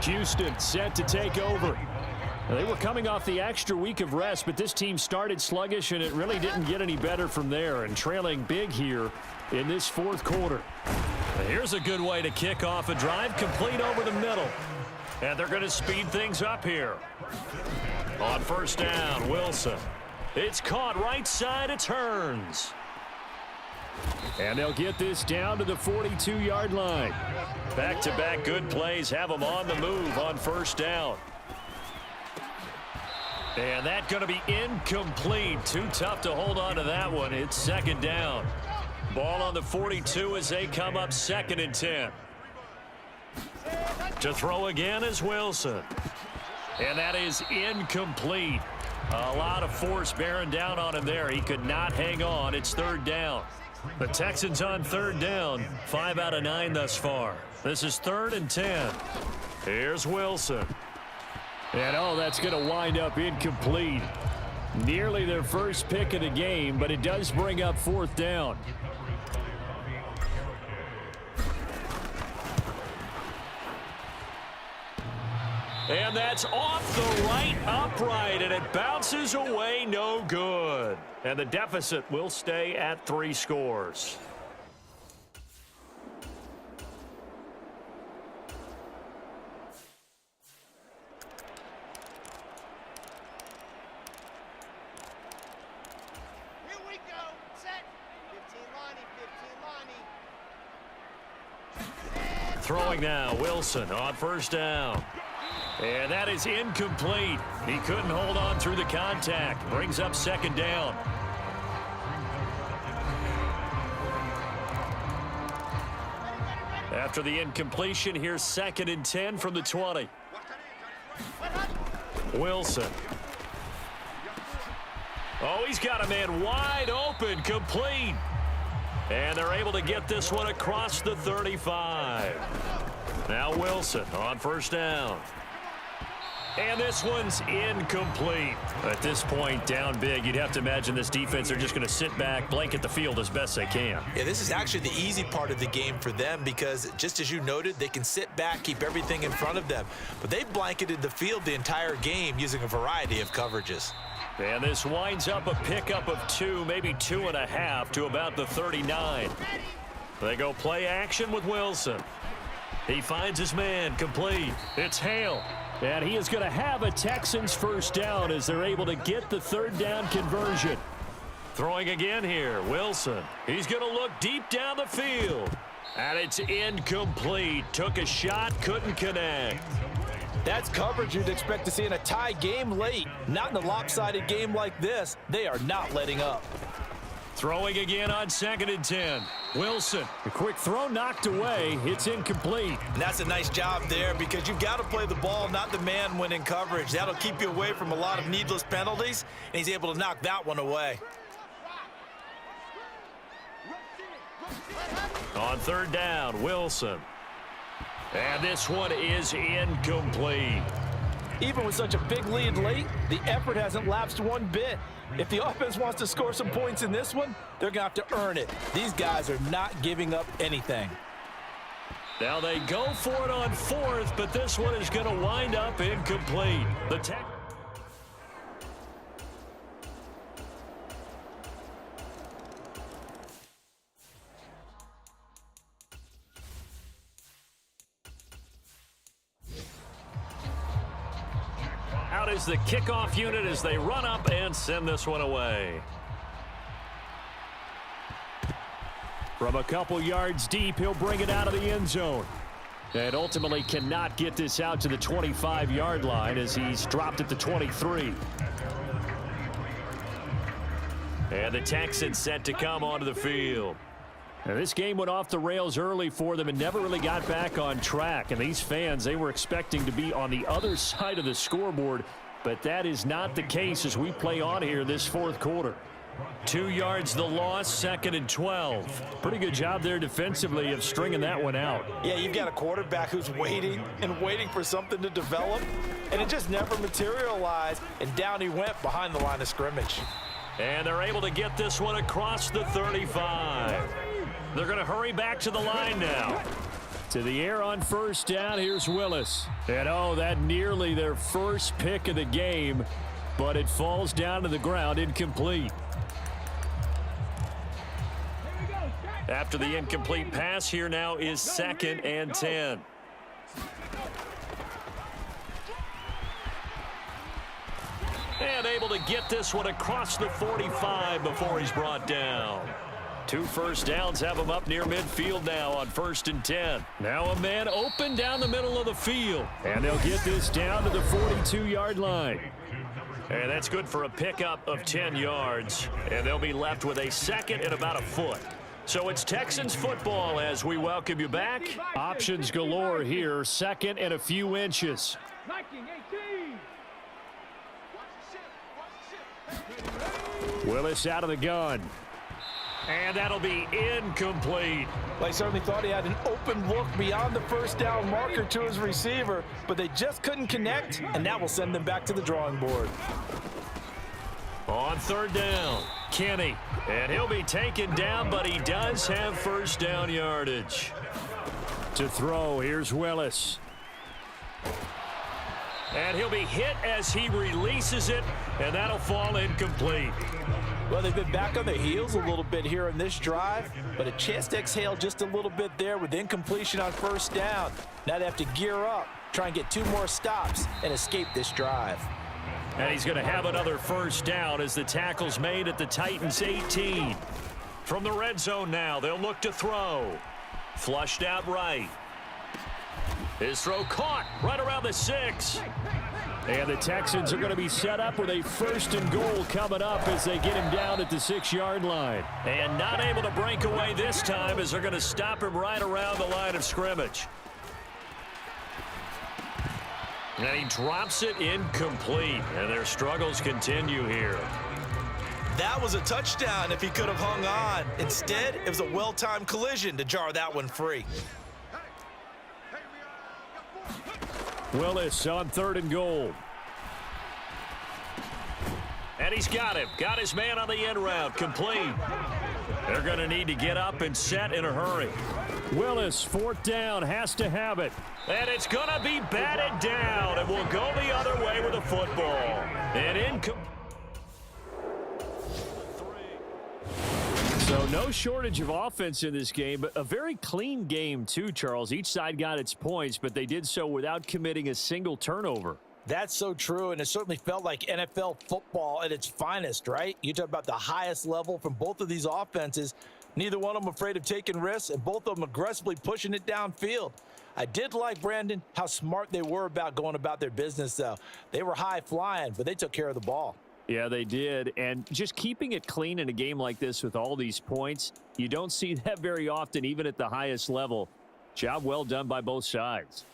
Houston set to take over. They were coming off the extra week of rest, but this team started sluggish, and it really didn't get any better from there, and trailing big here in this 4th quarter. Here's a good way to kick off a drive, complete over the middle. And they're going to speed things up here. On first down, Wilson. It's caught right side. It's Hearns. And they'll get this down to the 42-yard line. Back-to-back good plays have them on the move on first down. And that's going to be incomplete. Too tough to hold on to that one. It's 2nd down. Ball on the 42 as they come up 2nd and 10. To throw again is Wilson. And that is incomplete. A lot of force bearing down on him there. He could not hang on. It's third down. The Texans on third down. 5 out of 9 thus far. This is 3rd and 10. Here's Wilson. And that's going to wind up incomplete. Nearly their first pick of the game, but it does bring up 4th down. And that's off the right upright, and it bounces away, no good. And the deficit will stay at 3 scores. Here we go. Set. 15 Lonnie. Throwing now, Wilson on first down. And that is incomplete. He couldn't hold on through the contact. Brings up 2nd down. After the incompletion, here's 2nd and 10 from the 20. Wilson. Oh, he's got a man wide open, complete. And they're able to get this one across the 35. Now Wilson on first down. And this one's incomplete. At this point, down big, you'd have to imagine this defense are just going to sit back, blanket the field as best they can. Yeah, this is actually the easy part of the game for them because, just as you noted, they can sit back, keep everything in front of them. But they've blanketed the field the entire game using a variety of coverages. And this winds up a pickup of 2, maybe 2.5 to about the 39. They go play action with Wilson. He finds his man, complete. It's Hale. And he is going to have a Texans first down as they're able to get the 3rd down conversion. Throwing again here, Wilson. He's going to look deep down the field. And it's incomplete. Took a shot, couldn't connect. That's coverage you'd expect to see in a tie game late. Not in a lopsided game like this. They are not letting up. Throwing again on 2nd and 10. Wilson. A quick throw knocked away. It's incomplete. And that's a nice job there because you've got to play the ball, not the man when in coverage. That'll keep you away from a lot of needless penalties, and he's able to knock that one away. On 3rd down, Wilson. And this one is incomplete. Even with such a big lead late, the effort hasn't lapsed one bit. If the offense wants to score some points in this one, they're going to have to earn it. These guys are not giving up anything. Now they go for it on 4th, but this one is going to wind up incomplete. Out is the kickoff unit as they run up and send this one away. From a couple yards deep, he'll bring it out of the end zone. And ultimately cannot get this out to the 25-yard line as he's dropped at the 23. And the Texans set to come onto the field. Now, this game went off the rails early for them and never really got back on track. And these fans, they were expecting to be on the other side of the scoreboard, but that is not the case as we play on here this 4th quarter. 2 yards the loss, 2nd and 12. Pretty good job there defensively of stringing that one out. Yeah, you've got a quarterback who's waiting and waiting for something to develop, and it just never materialized, and down he went behind the line of scrimmage. And they're able to get this one across the 35. They're going to hurry back to the line now. To the air on first down, here's Willis. And that nearly their first pick of the game, but it falls down to the ground incomplete. After the incomplete pass, here now is 2nd and 10. And able to get this one across the 45 before he's brought down. 2 first downs have him up near midfield now on 1st and 10. Now a man open down the middle of the field. And they'll get this down to the 42-yard line. And that's good for a pickup of 10 yards. And they'll be left with a 2nd and about a foot. So it's Texans football as we welcome you back. Options galore here. 2nd and a few inches. 19, 18. Willis out of the gun. And that'll be incomplete. They certainly thought he had an open look beyond the first down marker to his receiver, but they just couldn't connect, and that will send them back to the drawing board. On third down, Kenny. And he'll be taken down, but he does have first down yardage. To throw, here's Willis. And he'll be hit as he releases it, and that'll fall incomplete. Well, they've been back on their heels a little bit here in this drive, but a chance to exhale just a little bit there with incompletion on first down. Now they have to gear up, try and get 2 more stops, and escape this drive. And he's going to have another first down as the tackle's made at the Titans' 18. From the red zone now, they'll look to throw. Flushed out right. His throw caught right around the 6. And the Texans are going to be set up with a 1st and goal coming up as they get him down at the 6-yard line. And not able to break away this time as they're going to stop him right around the line of scrimmage. And he drops it incomplete, and their struggles continue here. That was a touchdown if he could have hung on. Instead, it was a well-timed collision to jar that one free. Willis on 3rd and goal. And he's got him. Got his man on the end route. Complete. They're going to need to get up and set in a hurry. Willis, 4th down, has to have it. And it's going to be batted down, and will go the other way with the football. And incomplete. So no shortage of offense in this game, but a very clean game too, Charles. Each side got its points, but they did so without committing a single turnover. That's so true, and it certainly felt like NFL football at its finest, right? You talk about the highest level from both of these offenses. Neither one of them afraid of taking risks, and both of them aggressively pushing it downfield. I did like, Brandon, how smart they were about going about their business, though. They were high-flying, but they took care of the ball. Yeah, they did. And just keeping it clean in a game like this with all these points, you don't see that very often, even at the highest level. Job well done by both sides.